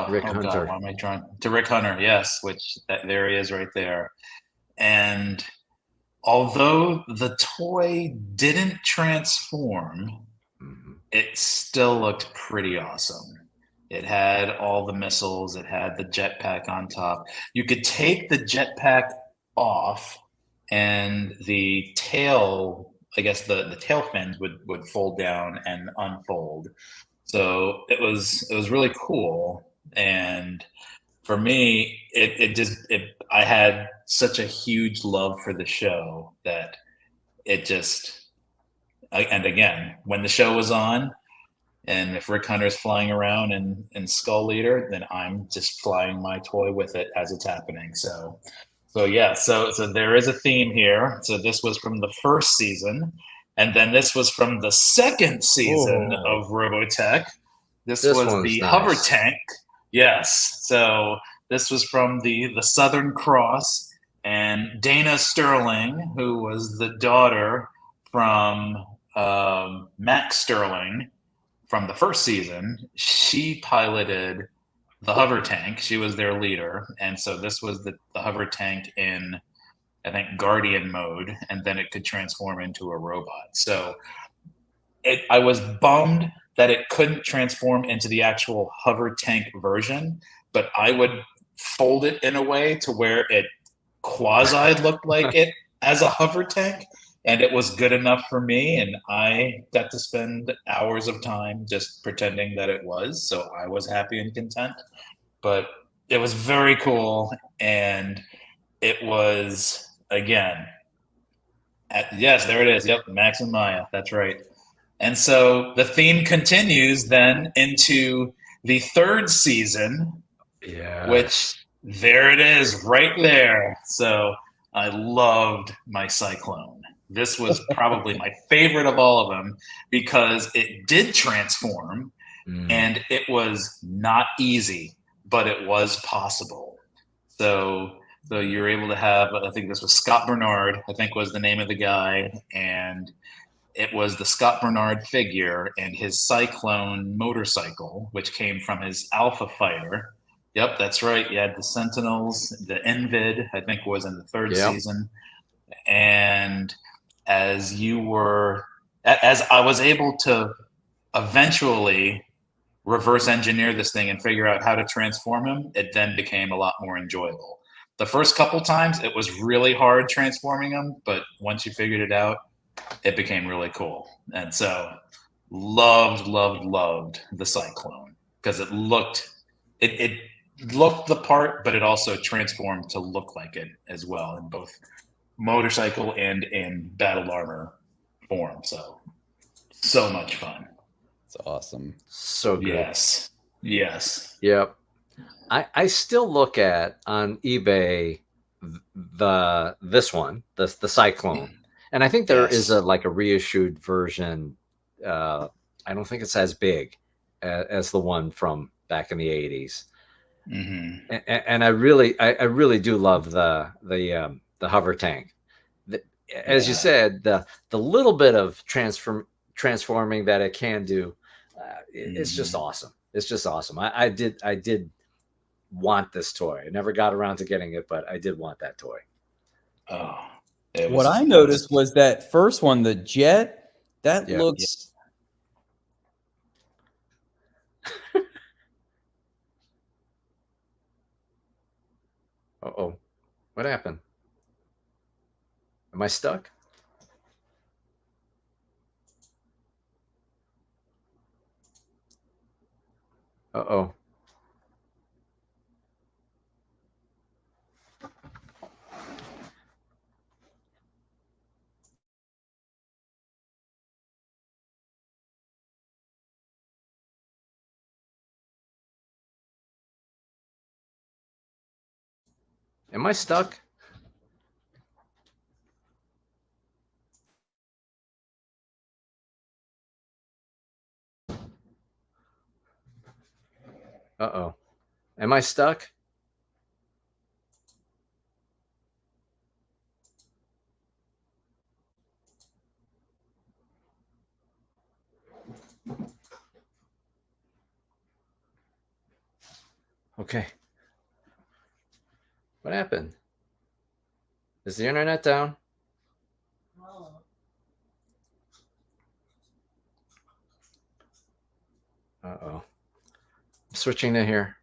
Rick Hunter. Why am I drawing? To Rick Hunter, yes, there he is right there. And although the toy didn't transform, it still looked pretty awesome. It had all the missiles. It had the jetpack on top. You could take the jetpack off, and the tail, I guess the tail fins would fold down and unfold. So it was really cool. And for me, I had such a huge love for the show that it just, and again, when the show was on, And if Rick Hunter's flying around in Skull Eater, then I'm just flying my toy with it as it's happening. So yeah, so there is a theme here. So this was from the first season, and then this was from the second season of Robotech. This was the hover tank. Yes. So this was from the Southern Cross, and Dana Sterling, who was the daughter from Max Sterling from the first season, she piloted the hover tank. She was their leader, and so this was the hover tank in, I think, Guardian mode, and then it could transform into a robot. So I was bummed that it couldn't transform into the actual hover tank version, but I would fold it in a way to where it quasi looked like it as a hover tank, and it was good enough for me, and I got to spend hours of time just pretending that it was, so I was happy and content. But it was very cool, and it was, again, yes, there it is. Yep, Max and Maya. That's right. And so the theme continues then into the third season, which there it is right there. So I loved my Cyclone. This was probably my favorite of all of them because it did transform and it was not easy, but it was possible. So you're able to have, I think this was Scott Bernard, I think was the name of the guy, and it was the Scott Bernard figure and his Cyclone motorcycle, which came from his Alpha Fighter. Yep, that's right. You had the Sentinels, the Envid, I think was in the third season. And as I was able to eventually reverse engineer this thing and figure out how to transform him, it then became a lot more enjoyable. The first couple times, it was really hard transforming him, but once you figured it out, it became really cool. And so loved the Cyclone because it looked the part, but it also transformed to look like it as well in both motorcycle and in battle armor form. So much fun. It's awesome. So good. Yes. Yep. I still look at on eBay this one, the Cyclone. And I think there is a reissued version. I don't think it's as big as the one from back in the 80s. Mm-hmm. And I really do love the hover tank. As you said, the little bit of transforming that it can do, it's just awesome. It's just awesome. I did want this toy. I never got around to getting it, but I did want that toy. Oh. What I noticed was that first one, the jet, that looks. Uh-oh. What happened? Am I stuck? Uh-oh. Am I stuck? Uh-oh. Am I stuck? Okay. What happened? Is the internet down? Uh-oh. I'm switching to here.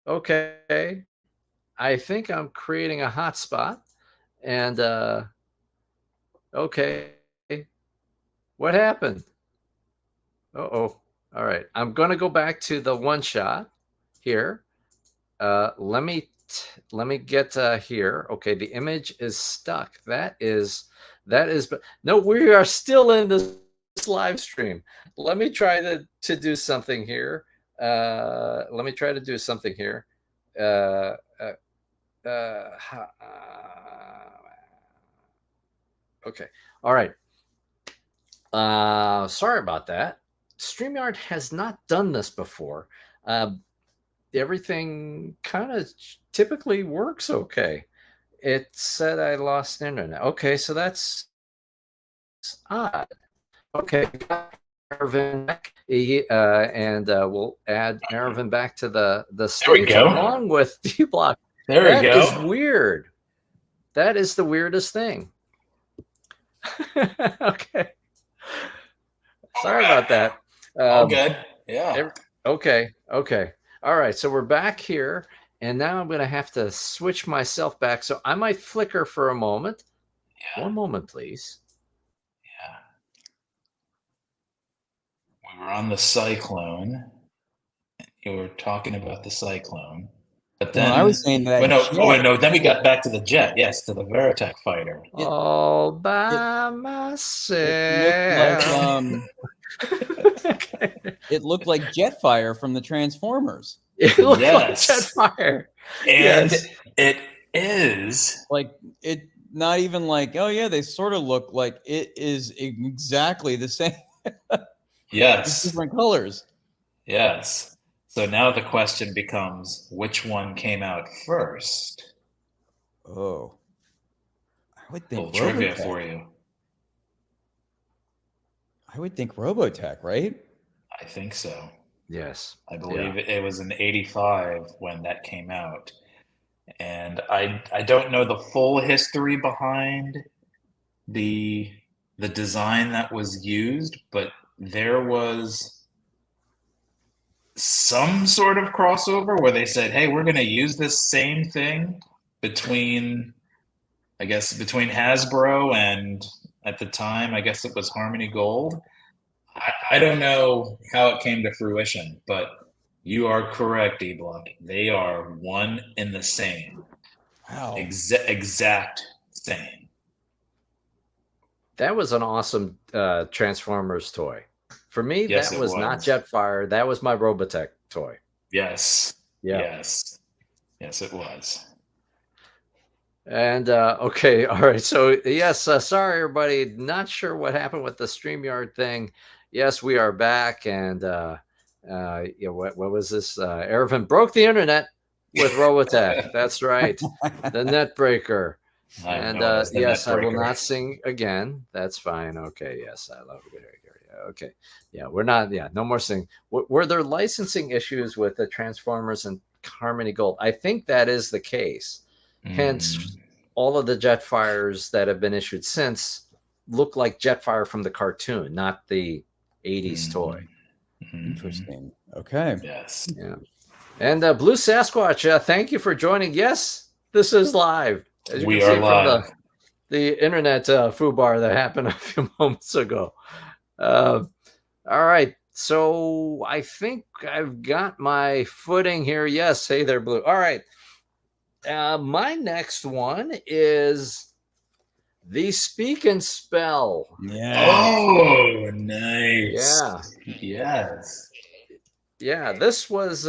Okay. I think I'm creating a hotspot. And okay. What happened? Uh-oh. All right. I'm going to go back to the one shot here. Let me get here. Okay, the image is stuck. That is no, we are still in this live stream. Let me try to do something here. Let me try to do something here. Okay. All right. Sorry about that. StreamYard has not done this before. Everything kind of typically works okay. It said I lost internet. Okay, so that's odd. Okay, Ervin back, and we'll add Ervin back to the stage along with D-Block. There we go. That is weird. That is the weirdest thing. Okay. Sorry about that. All good. Yeah. Okay. All right. So we're back here, and now I'm going to have to switch myself back. So I might flicker for a moment. Yeah. 1 moment, please. Yeah. We were on the Cyclone. You were talking about the Cyclone. But then I was saying that. No. Then we got back to the jet. Yes, to the Veritech fighter. All by myself. It looked like Jetfire from the Transformers. It looked like Jetfire. And it is like it. Not even like, oh yeah, they sort of look like it is exactly the same. Yes. Different colors. Yes. So now the question becomes, which one came out first? Oh, I would think trivia for you. I would think Robotech, right? I think so. Yes. I believe it was in '85 when that came out. And I don't know the full history behind the design that was used, but there was some sort of crossover where they said, hey, we're going to use this same thing between Hasbro and, at the time, I guess it was Harmony Gold. I don't know how it came to fruition, but you are correct, D-Block. They are one and the same. Wow. Exact same. That was an awesome Transformers toy. For me, yes, that was not Jetfire. That was my Robotech toy. Yes. Yeah. Yes, it was. And okay, all right. So yes, sorry everybody. Not sure what happened with the StreamYard thing. Yes, we are back, and what was this? Ervin broke the internet with Robotech. That's right, the net breaker. And yes, I will not sing again. That's fine. Okay, yes, I love it. Okay, yeah, we're not. Yeah, no more singing. Were there licensing issues with the Transformers and Harmony Gold? I think that is the case. Hence, all of the Jetfires that have been issued since look like Jetfire from the cartoon, not the 80's toy. Interesting. Okay. Yes. Yeah. And Blue Sasquatch, thank you for joining. Yes, this is live. As you we can are see live. From the internet foobar that happened a few moments ago. All right. So I think I've got my footing here. Yes. Hey there, Blue. All right. My next one is the Speak and Spell. Yeah. Oh, nice. Yeah. Yes. Yeah. This was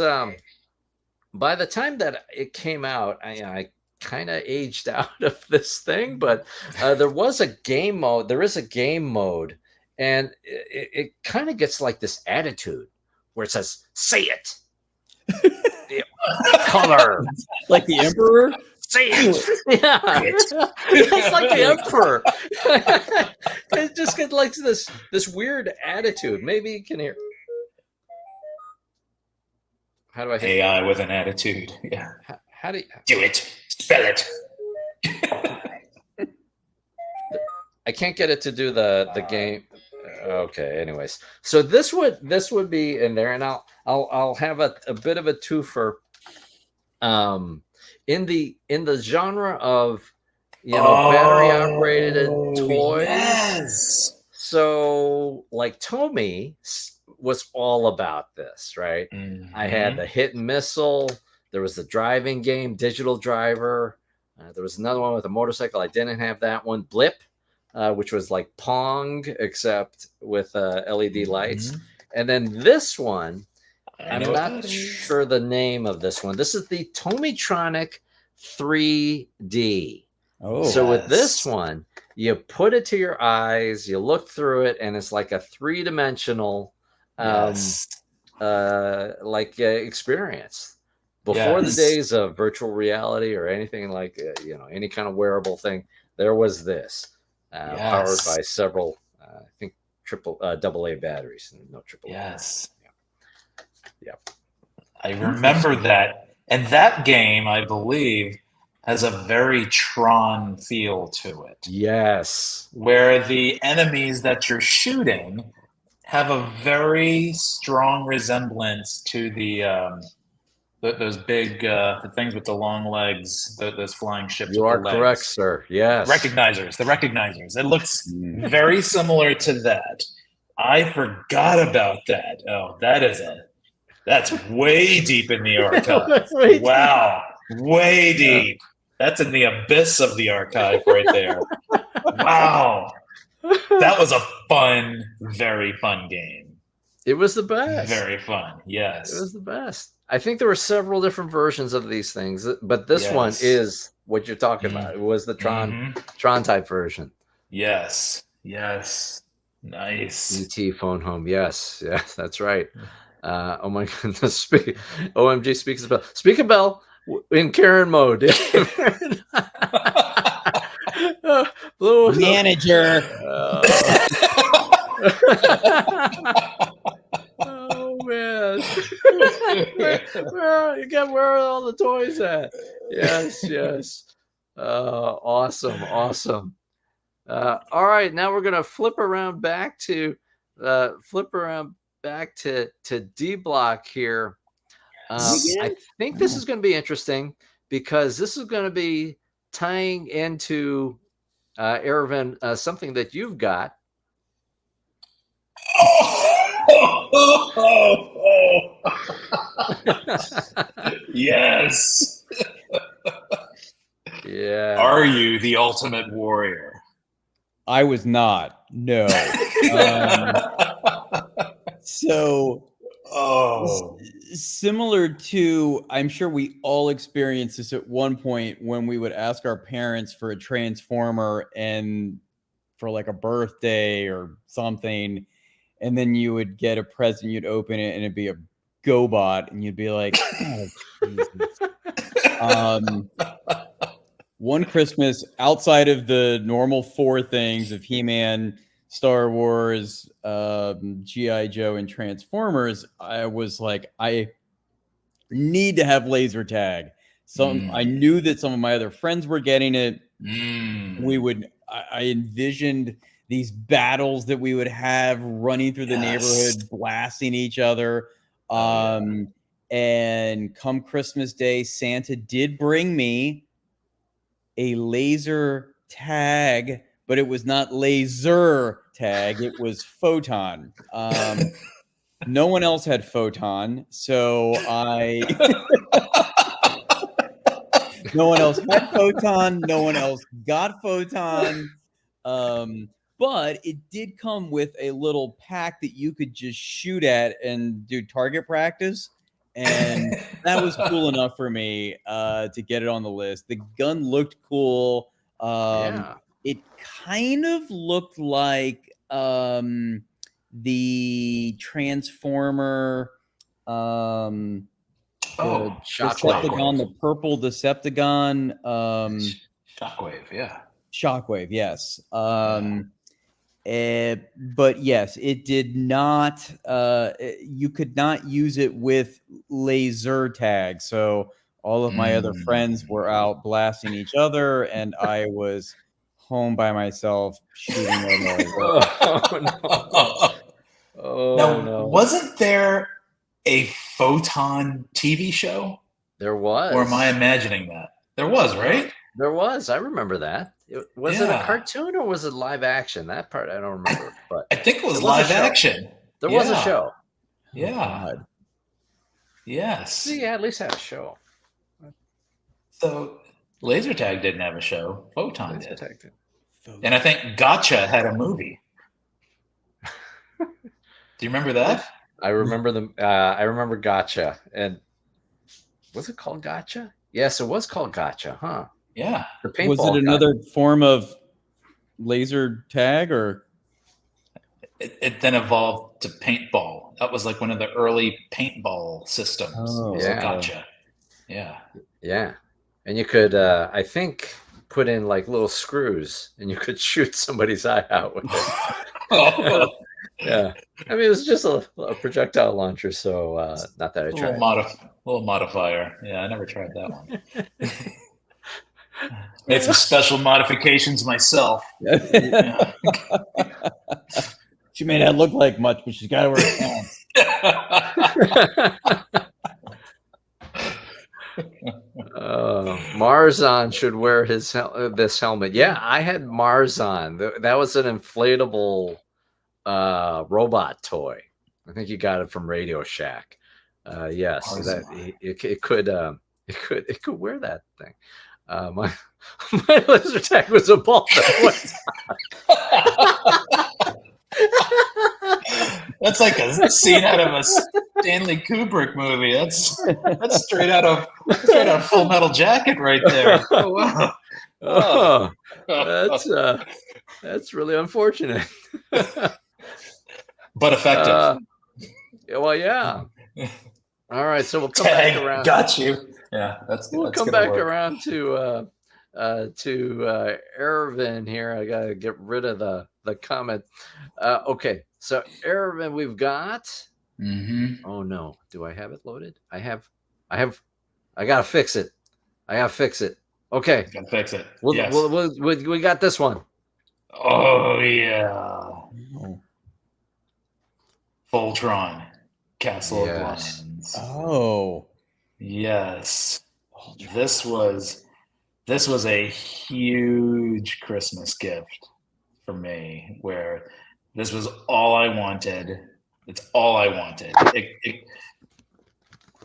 by the time that it came out, I kind of aged out of this thing, but there was a game mode. There is a game mode, and it kind of gets like this attitude where it says, say it. Color. Like the Emperor? Say it. Yeah. It's like the Emperor. It just gets like this weird attitude. Maybe you can hear. How do I hit AI with an attitude? Yeah. How do you do it? Spell it. I can't get it to do the game. Okay. Anyways, so this would be in there, and I'll have a bit of a twofer. In the genre of battery operated toys. Yes. So like Tomy was all about this, right? I had the hit and missile. There was the driving game, Digital Driver. There was another one with a motorcycle. I didn't have that one. Blip, which was like Pong, except with LED lights. And then this one, I'm not sure the name of this one. This is the Tomytronic 3D. Oh, so with this one, you put it to your eyes, you look through it, and it's like a three-dimensional experience. Before the days of virtual reality or anything like any kind of wearable thing, there was this powered by several, I think AA batteries, no triple. Yes. Yeah. I remember that, and that game, I believe, has a very Tron feel to it. Yes. Where the enemies that you're shooting have a very strong resemblance to those big the things with the long legs, those flying ships. You are correct, sir. Yes. The recognizers. It looks very similar to that. I forgot about that. Oh, that's way deep in the archive. Wow. Way deep. That's in the abyss of the archive right there. Wow. That was a very fun game. It was the best. Very fun. Yes. It was the best. I think there were several different versions of these things, but this one is what you're talking about. It was the Tron type version. Yes. Nice. ET phone home. Yes, that's right. Oh my goodness. OMG speaks of Bell. Speak of Bell in Karen mode. Manager. Oh man. Where are all the toys at? Yes. Awesome. All right, now we're gonna flip around back to D Block here. I think this is going to be interesting because this is going to be tying into Ervin, something that you've got. Yes. Yeah. Are you the ultimate warrior? I was not. No. Similar to, I'm sure we all experienced this at one point when we would ask our parents for a Transformer and for like a birthday or something, and then you would get a present, you'd open it, and it'd be a GoBot, and you'd be like, oh, Jesus. One Christmas, outside of the normal four things of He-Man, Star Wars, G.I. Joe, and Transformers, I was like, I need to have laser tag. I knew that some of my other friends were getting it. I envisioned these battles that we would have running through the neighborhood, blasting each other. And come Christmas Day, Santa did bring me a laser tag, but it was not laser tag. It was photon. No one else had photon, so no one else had photon. No one else got photon. But it did come with a little pack that you could just shoot at and do target practice. And that was cool enough for me to get it on the list. The gun looked cool. It kind of looked like the Transformer Decepticon, Shockwave. the purple Decepticon. Shockwave, yes. But yes, it did not. You could not use it with laser tag. So all of my other friends were out blasting each other, and I was home by myself shooting their no. Wasn't there a Photon TV show? There was. Or am I imagining that? There was, right? There was. I remember that. Was it a cartoon or was it live action? That part I don't remember. But I think it was live action. There was a show. Yeah. Oh, yes. See, yeah, at least had a show. So Laser Tag didn't have a show. Photon did. Detective. And I think Gotcha had a movie. Do you remember that? I remember I remember Gotcha. And was it called Gotcha? Yes, it was called Gotcha, huh? Yeah. The paintball. Was it another form of laser tag, or it then evolved to paintball? That was like one of the early paintball systems. Oh, yeah. Gotcha. Yeah. Yeah. And you could, I think, put in like little screws and you could shoot somebody's eye out with it. Yeah. I mean, it was just a projectile launcher, so not that I tried. Little modifier. Yeah, I never tried that one. Made some special modifications myself. Yeah. She may not look like much, but she's got to wear pants. Marzon should wear this helmet. Yeah, I had Marzon. That was an inflatable robot toy. I think you got it from Radio Shack. Yes, so that it could wear that thing. My laser tag was a ball. That's like a scene out of a Stanley Kubrick movie. That's straight out of Full Metal Jacket right there. Oh, wow. That's really unfortunate. But effective. Well, yeah. All right, so we'll come Tag, back around. Got you. Yeah, we'll come back around to Ervin here. I gotta get rid of the comment. Okay, so Ervin, we've got. Oh no, do I have it loaded? I gotta fix it. Okay, gotta fix it. Yes. We got this one. Oh yeah. Voltron, Castle of Lions. Oh, yes. This was a huge Christmas gift for me, where this was all I wanted. It's all I wanted.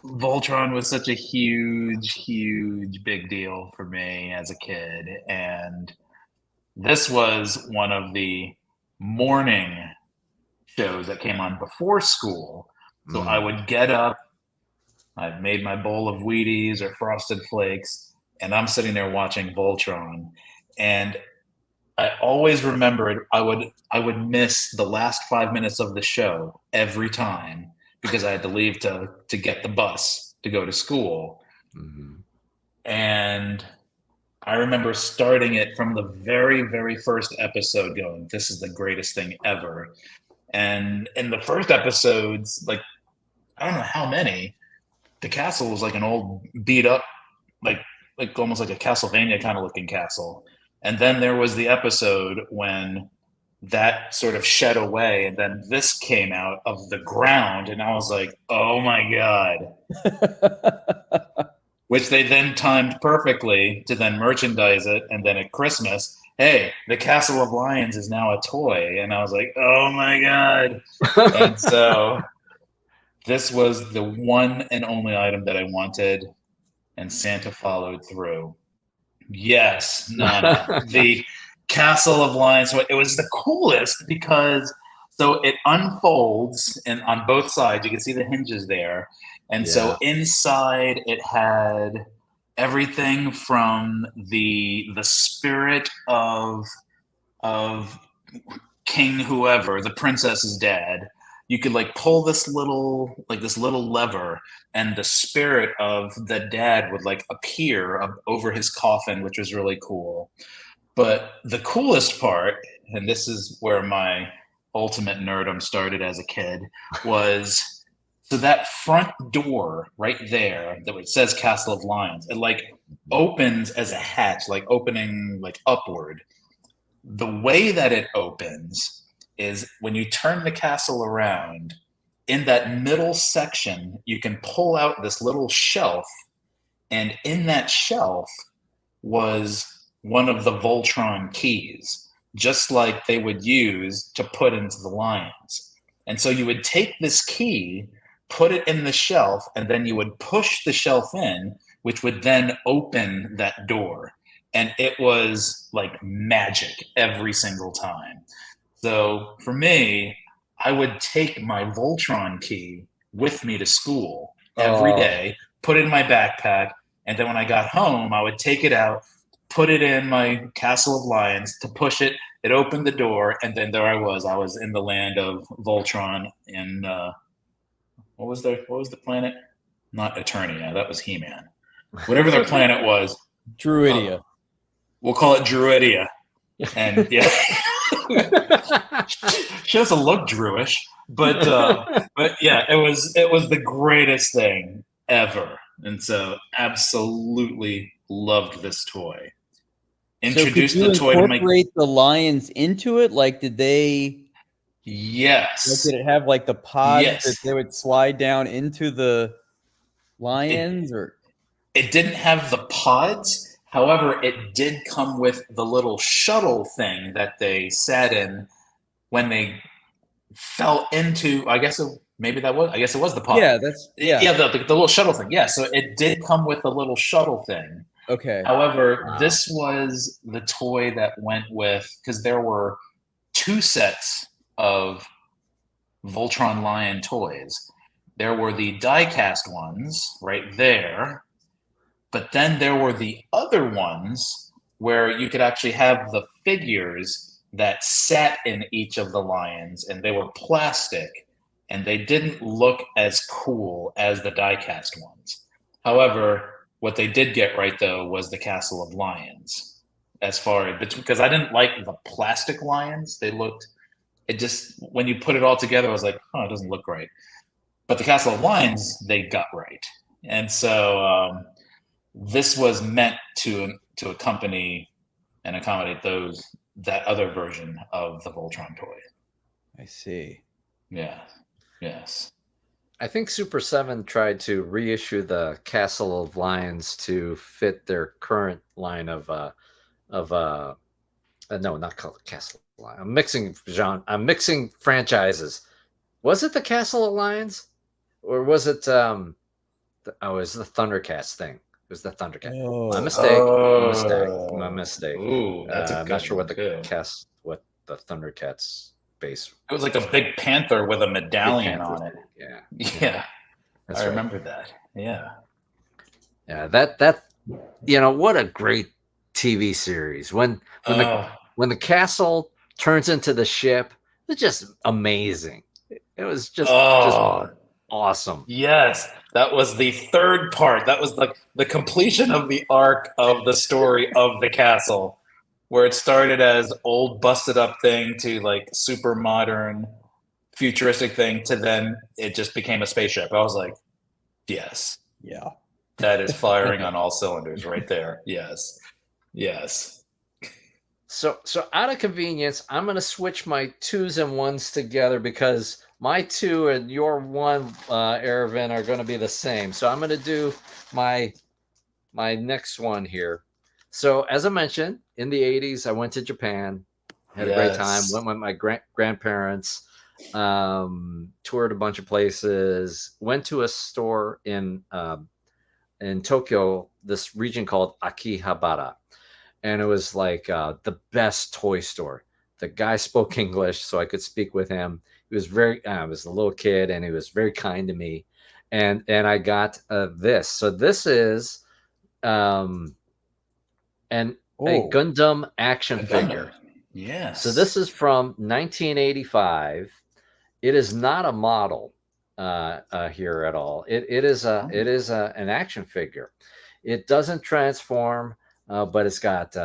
Voltron was such a huge big deal for me as a kid, and this was one of the morning shows that came on before school. So I would get up, I've made my bowl of Wheaties or Frosted Flakes, and I'm sitting there watching Voltron. And I always remembered I would miss the last 5 minutes of the show every time because I had to leave to get the bus to go to school. And I remember starting it from the very, very first episode going, this is the greatest thing ever. And in the first episodes, like, I don't know how many, the castle was like an old beat up, like almost like a Castlevania kind of looking castle. And then there was the episode when that sort of shed away, and then this came out of the ground, and I was like, oh my God. Which they then timed perfectly to then merchandise it, and then at Christmas, hey, the Castle of Lions is now a toy. And I was like, oh my God. And so this was the one and only item that I wanted, and Santa followed through. Yes, Nana, the Castle of Lions. It was the coolest because so it unfolds, and on both sides, you can see the hinges there. And so inside it had everything from the spirit of King whoever, the princess's dad. You could like pull this little lever, and the spirit of the dad would like appear over his coffin, which was really cool. But the coolest part, and this is where my ultimate nerdum started as a kid, was so that front door right there that says Castle of Lions, it like opens as a hatch, like opening like upward. The way that it opens is when you turn the castle around, in that middle section, you can pull out this little shelf, and in that shelf was one of the Voltron keys, just like they would use to put into the lions. And so you would take this key, put it in the shelf, and then you would push the shelf in, which would then open that door. And it was like magic every single time. So for me, I would take my Voltron key with me to school every day, put it in my backpack, and then when I got home, I would take it out, put it in my Castle of Lions to push it. It opened the door, and then there I was. I was in the land of Voltron in what was the planet? Not Eternia. That was He-Man. Whatever their planet was. Druidia. We'll call it Druidia. And yeah. She doesn't look Druish, but yeah, it was the greatest thing ever. And so absolutely loved this toy. Introduced the toy to incorporate the lions into it? Like, did they? Yes. Like, did it have like the pods that they would slide down into the lions, or? It didn't have the pods. However, it did come with the little shuttle thing that they sat in when they fell into. I guess it was the pod. Yeah, the little shuttle thing. Yeah, so it did come with a little shuttle thing. Okay. However, this was the toy that went with, because there were 2 sets of Voltron Lion toys. There were the die-cast ones right there, but then there were the other ones where you could actually have the figures that sat in each of the lions, and they were plastic, and they didn't look as cool as the die-cast ones. However, what they did get right, though, was the Castle of Lions. As far as, because I didn't like the plastic lions. When you put it all together, I was like, oh, it doesn't look right. But the Castle of Lions, they got right. And so this was meant to accompany and accommodate that other version of the Voltron toy. I see. Yeah. Yes. I think Super 7 tried to reissue the Castle of Lions to fit their current line of no, not called Castle of Lions. I'm mixing franchises. Was it the Castle of Lions, or was it it was the Thundercats thing? It was the Thundercats. Oh. My mistake. Ooh, that's I'm not sure what the Thundercats base. It was like a big panther with a medallion on it. Yeah. I remember that. Yeah. Yeah, that what a great TV series. When the castle turns into the ship, it's just amazing. It was just awesome. Yes, that was the third part. That was the completion of the arc of the story of the castle, where it started as old busted up thing to like super modern futuristic thing to then it just became a spaceship. I was like, yes. Yeah. That is firing on all cylinders right there. Yes. Yes. So out of convenience, I'm going to switch my 2s and 1s together because my 2 and your 1, Aravind, are going to be the same. So I'm going to do my next one here. So as I mentioned, in the 80s, I went to Japan, had a great time, went with my grandparents, toured a bunch of places, went to a store in Tokyo, this region called Akihabara. And it was like the best toy store. The guy spoke English, so I could speak with him. He was I was a little kid, and he was very kind to me. And I got this. So this is a Gundam action figure. Yes. So this is from 1985. It is not a model here at all. It is an action figure. It doesn't transform. But it's got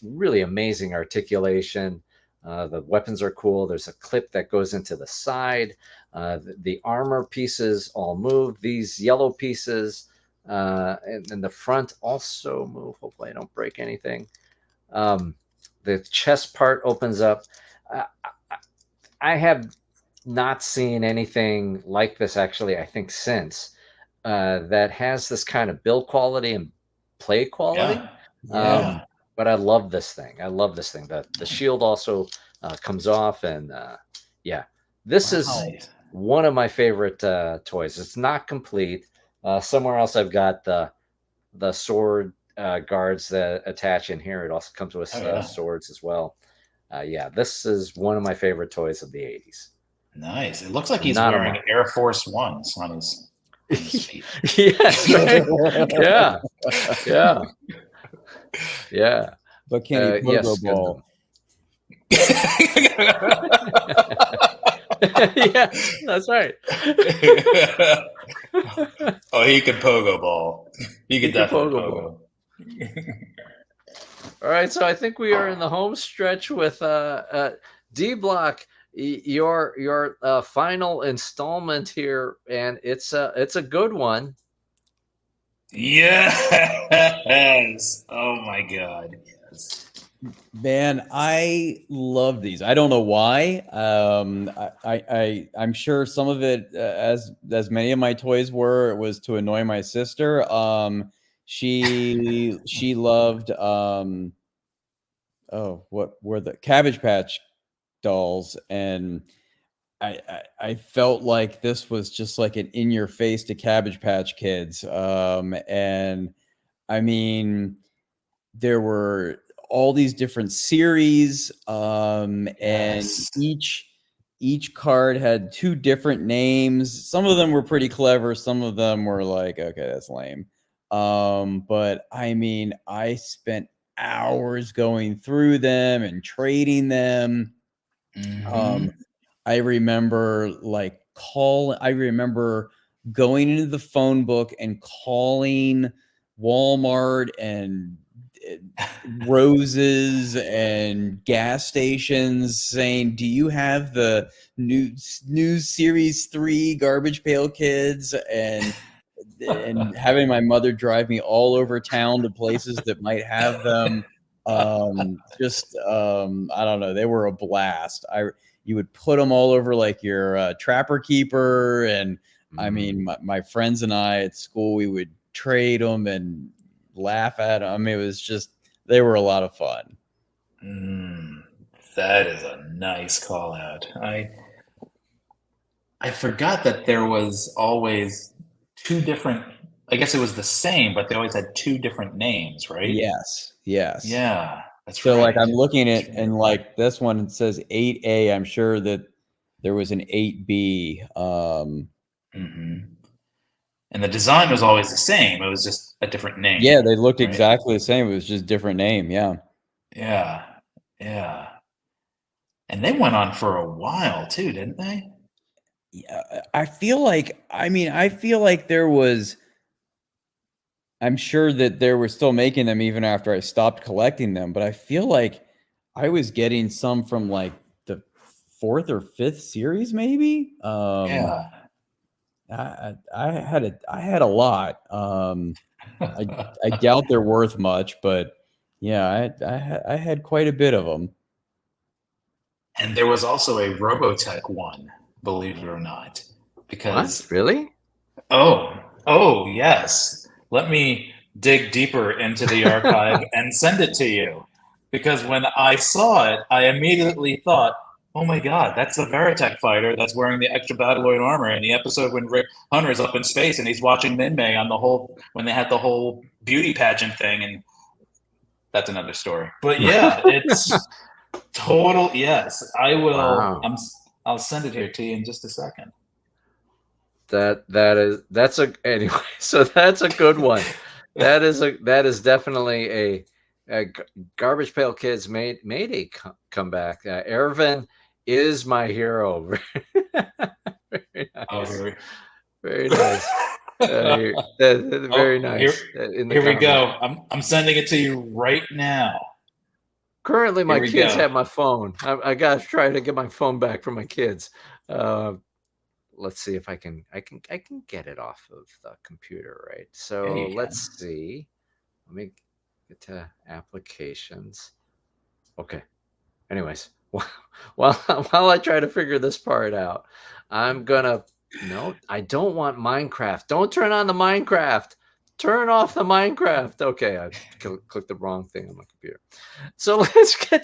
really amazing articulation. The weapons are cool. There's a clip that goes into the side. The armor pieces all move. These yellow pieces and the front also move. Hopefully I don't break anything. The chest part opens up. I have not seen anything like this, actually, I think, since that has this kind of build quality and play quality. Yeah. but I love this thing. I love this thing. The shield also comes off, and yeah, this is one of my favorite toys. It's not complete. Somewhere else, I've got the sword guards that attach in here. It also comes with swords as well. Yeah, this is one of my favorite toys of the 80s. Nice. It looks like he's wearing Air Force Ones on his feet. Yes, right? Yeah. But can he pogo ball? Yeah, that's right. Oh, he could pogo ball. He could definitely pogo. All right, so I think we are in the home stretch with D Block, your final installment here, and it's a good one. Yes. Oh my God. Yes. Man, I love these. I don't know why. I'm sure some of it, as many of my toys were, it was to annoy my sister. She loved what were the Cabbage Patch dolls, and I felt like this was just like an in your face to Cabbage Patch Kids. And I mean, there were all these different series, and each card had 2 different names. Some of them were pretty clever. Some of them were like, okay, that's lame. But I mean, I spent hours going through them and trading them. I remember going into the phone book and calling Walmart and Roses and gas stations saying, do you have the new series 3 Garbage Pail Kids? And having my mother drive me all over town to places that might have them. I don't know, they were a blast. You would put them all over like your Trapper Keeper, and I mean, my friends and I at school, we would trade them and laugh at them. I mean, it was just, they were a lot of fun. That is a nice call out. I forgot that there was always 2 different, I guess it was the same, but they always had 2 different names, right? Yes. Yeah, that's right. So like I'm looking at, and like this one, it says 8A. I'm sure that there was an 8B. And the design was always the same. It was just a different name. Yeah, they looked exactly the same. It was just different name. Yeah. And they went on for a while too, didn't they? Yeah, I feel like there was, I'm sure that they were still making them even after I stopped collecting them, but I feel like I was getting some from like the 4th or 5th series, maybe. I had a lot. I doubt they're worth much, but yeah, I had quite a bit of them. And there was also a Robotech one, believe it or not, because what? Really? Oh yes. Let me dig deeper into the archive and send it to you, because when I saw it, I immediately thought, oh my God, that's the Veritech fighter that's wearing the extra Battloid armor in the episode when Rick Hunter's up in space and he's watching Min-May when they had the whole beauty pageant thing, and that's another story. But yeah, it's total. Yes, I will. Wow. I'll send it here to you in just a second. That's anyway. So that's a good one. That is definitely a Garbage Pail Kids made a comeback. Ervin is my hero. Very nice. Oh, very nice. Very nice. Here we go. I'm sending it to you right now. Currently, my kids have my phone. I gotta try to get my phone back from my kids. Let's see if I can get it off of the computer, right? So let's see. Let me get to applications. Okay. Anyways, while I try to figure this part out, I'm gonna. No, I don't want Minecraft. Don't turn on the Minecraft. turn off the Minecraft. Okay, I clicked the wrong thing on my computer. So let's get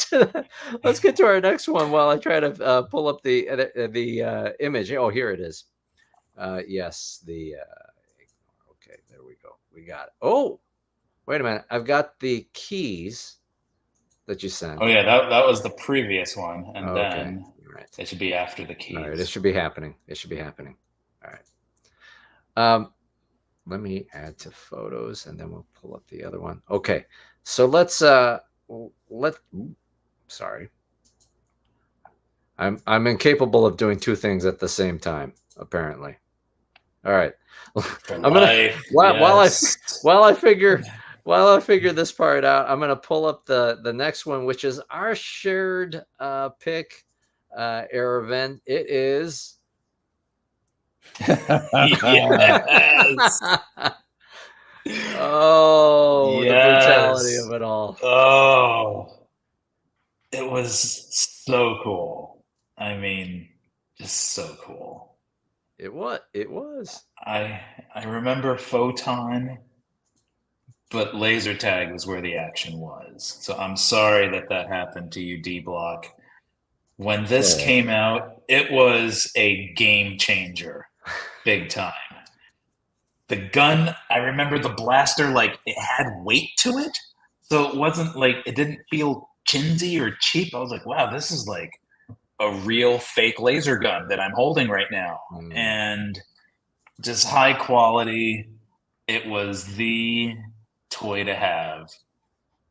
to our next one while I try to pull up the image. Oh, here it is. Yes, okay, there we go. We got it. Oh, wait a minute. I've got the keys that you sent. Oh yeah, that was the previous one, and then it should be after the keys. All right, it should be happening. It should be happening. All right. Let me add to photos, and then we'll pull up the other one. Okay, so let's sorry, I'm incapable of doing two things at the same time, apparently. All right, I'm gonna while I figure this part out, I'm gonna pull up the next one, which is our shared pick air event. It is. Yes. Oh, the brutality of it all. Oh, it was so cool. I mean, just so cool. It was. I remember Photon, but laser tag was where the action was. So I'm sorry that happened to you, D Block. When this came out, it was a game changer, big time. The gun, I remember the blaster, like it had weight to it. So it wasn't like, it didn't feel chintzy or cheap. I was like, wow, this is like a real fake laser gun that I'm holding right now. And just high quality. It was the toy to have.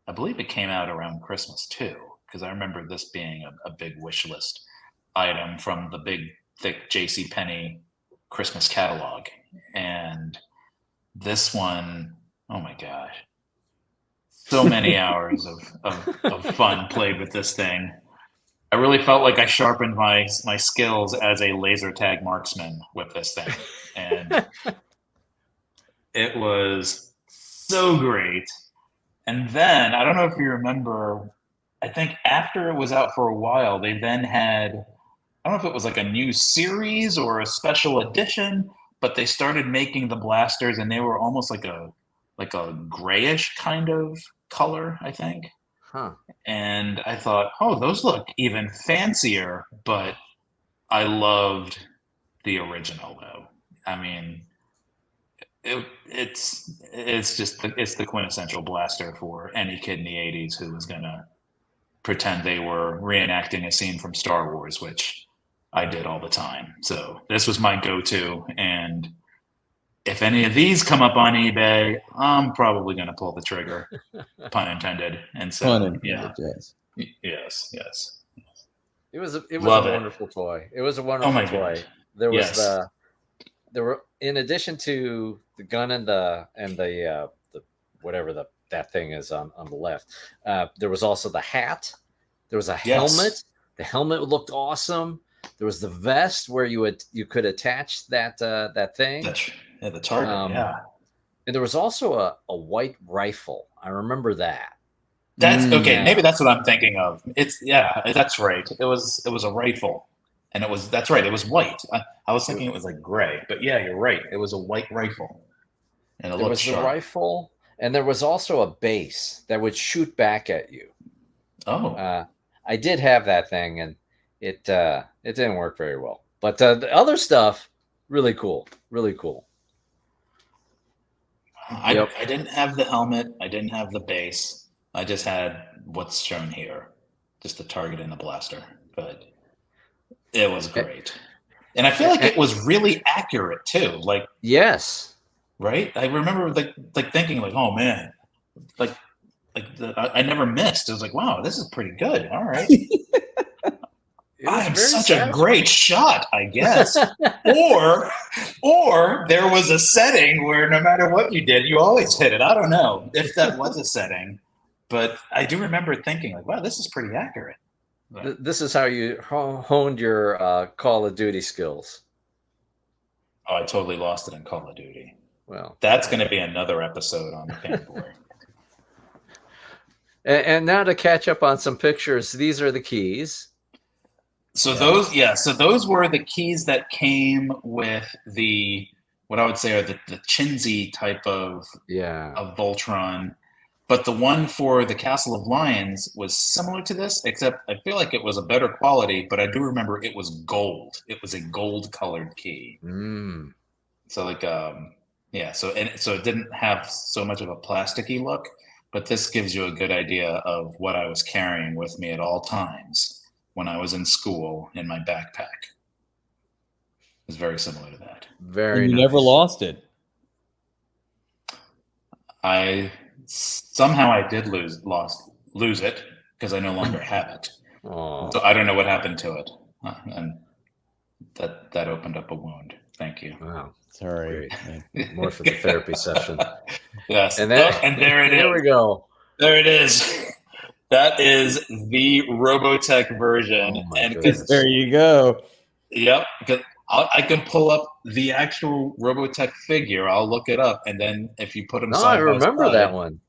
I believe it came out around Christmas too, because I remember this being a big wish list item from the big, thick JCPenney Christmas catalog. And this one, oh my gosh, so many hours of fun played with this thing. I really felt like I sharpened my skills as a laser tag marksman with this thing. And it was so great. And then, I don't know if you remember, I think after it was out for a while, they then had, I don't know if it was like a new series or a special edition, but they started making the blasters and they were almost like a grayish kind of color, I think. Huh. And I thought, oh, those look even fancier, but I loved the original though. I mean, it's the quintessential blaster for any kid in the 80s who was gonna pretend they were reenacting a scene from Star Wars, which I did all the time. So this was my go-to, and if any of these come up on eBay, I'm probably going to pull the trigger, pun intended. And so, yes. It was a wonderful toy. It was a wonderful toy. There was there were, in addition to the gun and the whatever that thing is on the left, there was also the hat. There was a helmet. The helmet looked awesome. There was the vest where you could attach that thing. The target, And there was also a white rifle. I remember that. That's okay. Maybe that's what I'm thinking of. That's right. It was a rifle, and that's right. It was white. I was thinking it was like gray, but yeah, you're right. It was a white rifle, and it looked sharp. The rifle, and there was also a base that would shoot back at you. Oh, I did have that thing, and it didn't work very well. But the other stuff, really cool. I didn't have the helmet. I didn't have the base. I just had what's shown here, just the target and the blaster. But it was great, and I feel like it was really accurate too. Like, yes, right. I remember like thinking like, oh man, I never missed. It was like, wow, this is pretty good. All right. I'm such a great shot, I guess. or there was a setting where no matter what you did, you always hit it. I don't know if that was a setting, but I do remember thinking like, wow, this is pretty accurate. This is how you honed your Call of Duty skills. Oh, I totally lost it in Call of Duty. Well, that's going to be another episode on the fanboy. And now to catch up on some pictures, these are the keys. So those were the keys that came with the what I would say are the chintzy type of Voltron. But the one for the Castle of Lions was similar to this, except I feel like it was a better quality, but I do remember it was gold. It was a gold colored key. So like, so it didn't have so much of a plasticky look, but this gives you a good idea of what I was carrying with me at all times when I was in school in my backpack. It was very similar to that. Very nice. Never lost it. Somehow I did lose it because I no longer have it. So I don't know what happened to it, and that opened up a wound. Thank you. Wow, sorry. More for the therapy session. Yes, and there it is. There we go. There it is. That is the Robotech version, and there you go. Yep, because I can pull up the actual Robotech figure. I'll look it up, and then if you put them side I remember by side, that one.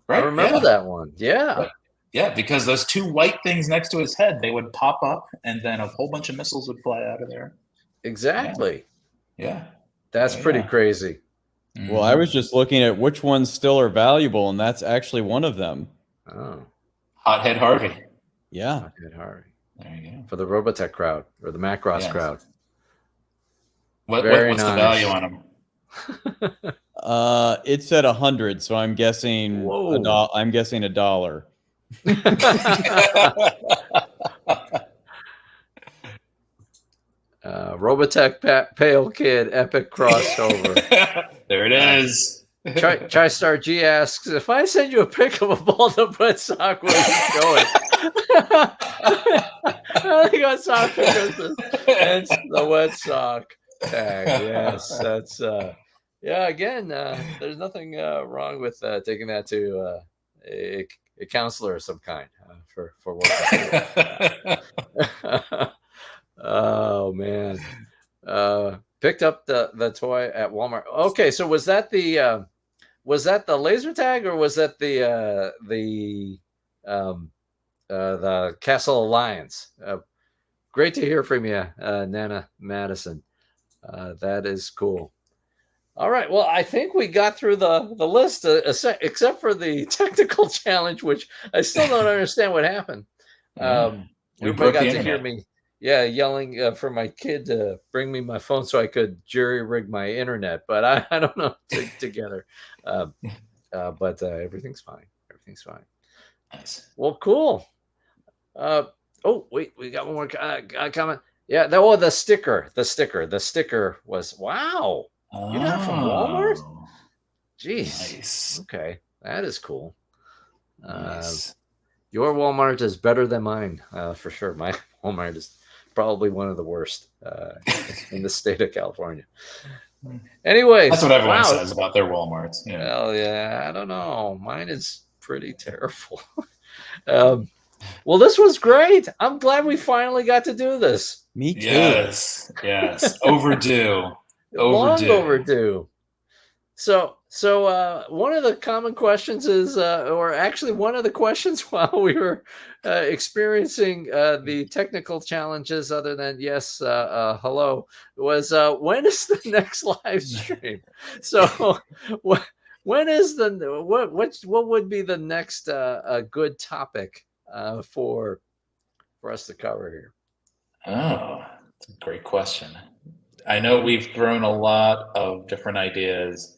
Right? I remember that one. Yeah. Right. Yeah, because those two white things next to his head, they would pop up, and then a whole bunch of missiles would fly out of there. Exactly. Yeah. That's pretty crazy. Well, I was just looking at which ones still are valuable, and that's actually one of them. Oh. Hothead Harvey. Yeah. Hothead Harvey. There you go. For the Robotech crowd or the Macross crowd. What's the value on them? It's at 100, so I'm guessing I'm guessing $1. Robotech Pale Kid Epic Crossover. There it is. TriStar G asks, if I send you a pic of a balled up wet sock, will you show it? I think I saw a picture of hence the wet sock tag. Yes, that's again, there's nothing wrong with taking that to a counselor of some kind for work. Oh man. Picked up the toy at Walmart. Okay, so was that the laser tag, or was that the Castle Alliance? Great to hear from you, Nana Madison. That is cool. All right. Well, I think we got through the list, except for the technical challenge, which I still don't understand what happened. Everybody got to hear me. Yeah, yelling for my kid to bring me my phone so I could jury rig my internet, but I don't know together. But everything's fine. Everything's fine. Nice. Well, cool. Oh wait, we got one more comment. Yeah, the sticker. The sticker was wow. You got it from Walmart? Jeez. Nice. Okay, that is cool. Nice. Your Walmart is better than mine, for sure. My Walmart is probably one of the worst in the state of California. Anyways, that's what everyone says about their Walmarts. Yeah. Well, yeah, I don't know. Mine is pretty terrible. Well, this was great. I'm glad we finally got to do this. Me too. Yes. Overdue. Long overdue. So one of the common questions is, or actually one of the questions while we were experiencing the technical challenges, other than hello, was when is the next live stream? So when is what would be the next good topic for us to cover here? Oh, that's a great question. I know we've thrown a lot of different ideas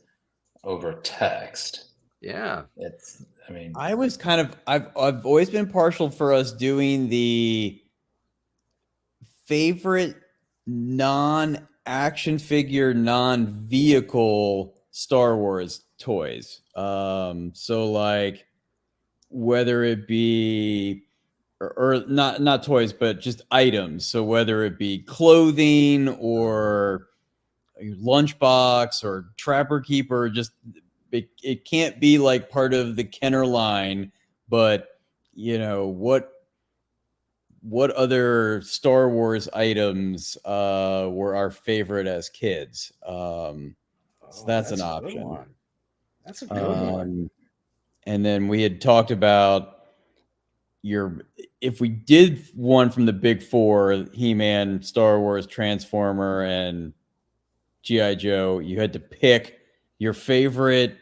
over text. Yeah. I've always been partial for us doing the favorite non-action figure, non-vehicle Star Wars toys. So like whether it be or not toys, but just items. So whether it be clothing or lunchbox or Trapper Keeper, just it can't be like part of the Kenner line, but what other Star Wars items were our favorite as kids? So that's an option. That's a good one. And then we had talked about if we did one from the big four, He-Man, Star Wars, Transformer, and G.I. Joe, you had to pick your favorite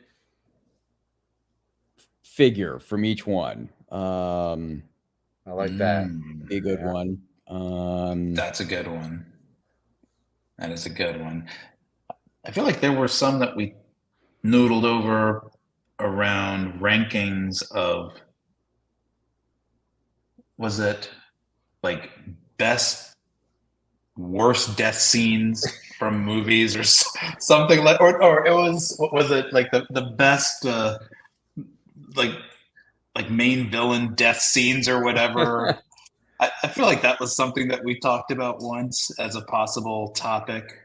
figure from each one. I like that. A good one. That's a good one. That is a good one. I feel like there were some that we noodled over around rankings of, was it like best worst death scenes from movies or something like, or it was, what was it, like the best like main villain death scenes or whatever. I feel like that was something that we talked about once as a possible topic.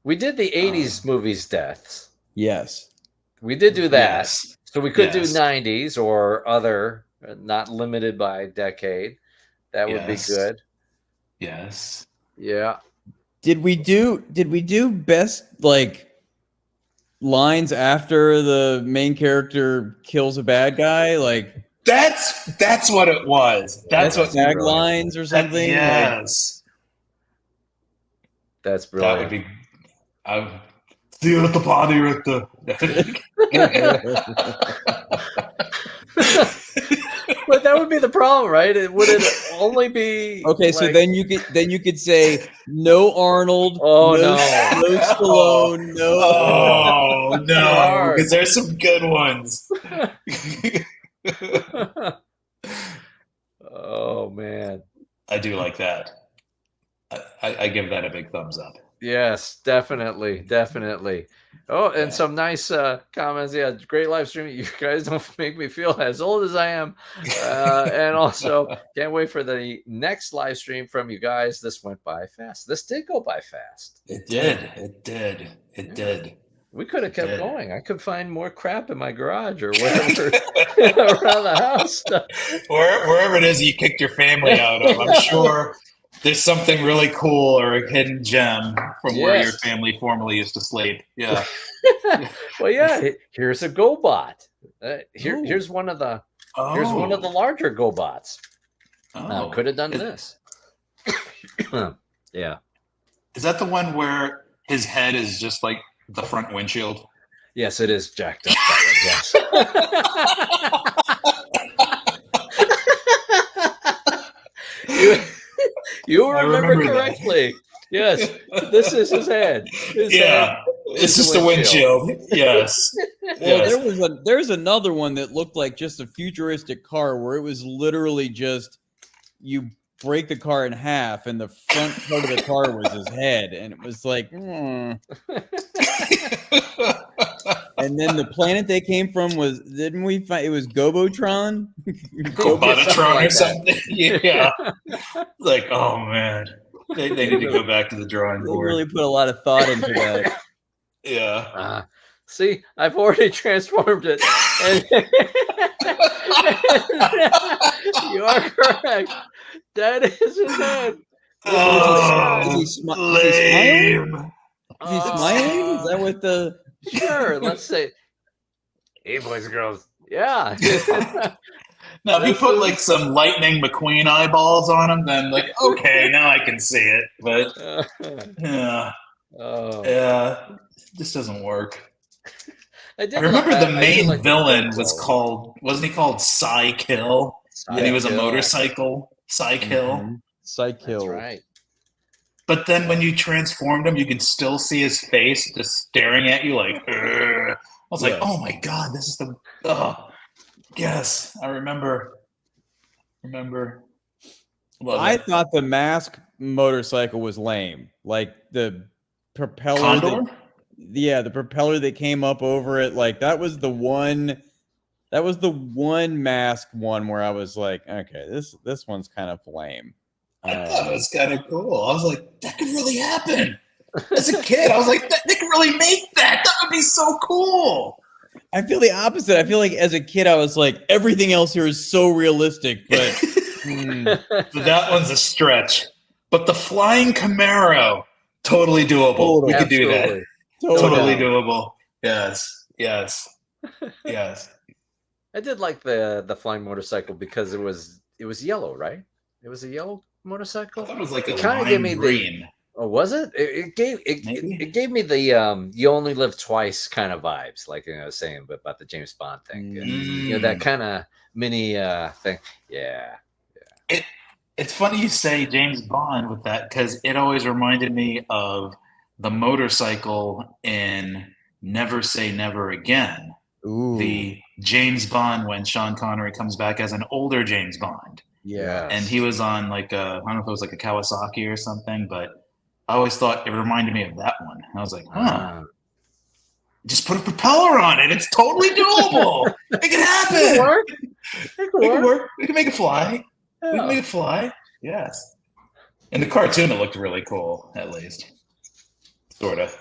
We did the 80s movies deaths. Yes. We did do that. Yes. So we could do 90s or other, not limited by decade. That would be good. Yes. Yeah. Did we do best like lines after the main character kills a bad guy? Like that's what it was. That's what taglines or something. Yes. That's brilliant. That would be. I would see you at the party at the. But that would be the problem, right? Would it only be okay? Like, so then you could say no Arnold. Oh no Stallone. No. Oh no! Because there's some good ones. Oh man! I do like that. I give that a big thumbs up. Yes, definitely. Oh, and some nice comments. Yeah, great live stream. You guys don't make me feel as old as I am. And also, can't wait for the next live stream from you guys. This went by fast. This did go by fast. It did. We could have kept going. I could find more crap in my garage or whatever around the house. Wherever it is you kicked your family out of, I'm sure there's something really cool or a hidden gem from where your family formerly used to sleep. Yeah. Well, yeah. Here's a GoBot. Here's one of the larger GoBots. Could have done this. Yeah. Is that the one where his head is just like the front windshield? Yes, it is jacked up. Yes. You remember correctly. Yes, this is his head. It's just a windshield. Yes. Well, there's another one that looked like just a futuristic car where it was literally just you break the car in half and the front part of the car was his head, and it was like, And then the planet they came from was, didn't we find it was Gobotron? Gobotron or something. Yeah. Like, oh man. They need to go back to the drawing board. They really put a lot of thought into that. Yeah. See, I've already transformed it. You are correct. That is his head. Is he smiling? Is he smiling? Is that what the... Sure, let's say, hey boys and girls. Yeah. Now, if you put like some Lightning McQueen eyeballs on him, then like, okay, now I can see it. But yeah, this doesn't work. I remember the main villain wasn't he called Psy-Kill? And he was a motorcycle. Psy-Kill. Psy-Kill. That's right. But then when you transformed him, you could still see his face just staring at you like, I was like, oh my God, this is the, yes, I remember. I thought the mask motorcycle was lame. Like the propeller. Condor? The propeller that came up over it. Like that was the one mask one where I was like, okay, this one's kind of lame. I thought it was kind of cool. I was like, that could really happen. As a kid, I was like, they could really make that. That would be so cool. I feel the opposite. I feel like as a kid, I was like, everything else here is so realistic, but So that one's a stretch. But the flying Camaro, totally doable. We could do that. Totally doable. Yes. I did like the flying motorcycle because it was yellow, right? It was a yellow motorcycle. I thought it was like it kind of gave me green. Oh, was it? It gave me the "you only live twice" kind of vibes, like I was saying, but about the James Bond thing. You know, that kind of mini thing. Yeah. It's funny you say James Bond with that, because it always reminded me of the motorcycle in Never Say Never Again. Ooh. The James Bond when Sean Connery comes back as an older James Bond. Yeah. And he was on like I don't know if it was like a Kawasaki or something, but I always thought it reminded me of that one. I was like, just put a propeller on it. It's totally doable. Make it happen. It work. Make it work. We can make it fly. Yeah. We can make it fly. Yes. In the cartoon, it looked really cool, at least. Sort of.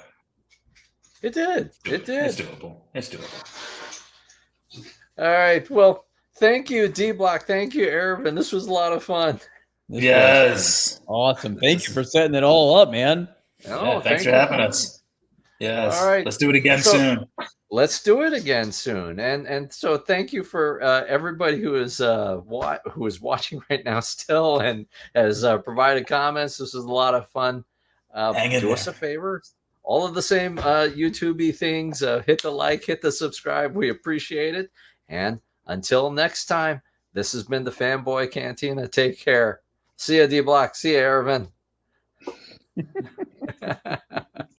It did. It did. It's doable. It's doable. All right. Well, thank you, D Block. Thank you, Ervin. This was a lot of fun. Yes. Awesome. Thank you for setting it all up, man. Oh, thanks for having us. Yes. All right. Let's do it again soon. Let's do it again soon. And so thank you for everybody who is watching right now still and has provided comments. This is a lot of fun. Do us a favor. All of the same YouTube-y things. Hit the like, hit the subscribe. We appreciate it. And until next time, this has been the Fanboy Cantina. Take care. See ya, D Block. See ya, Ervin.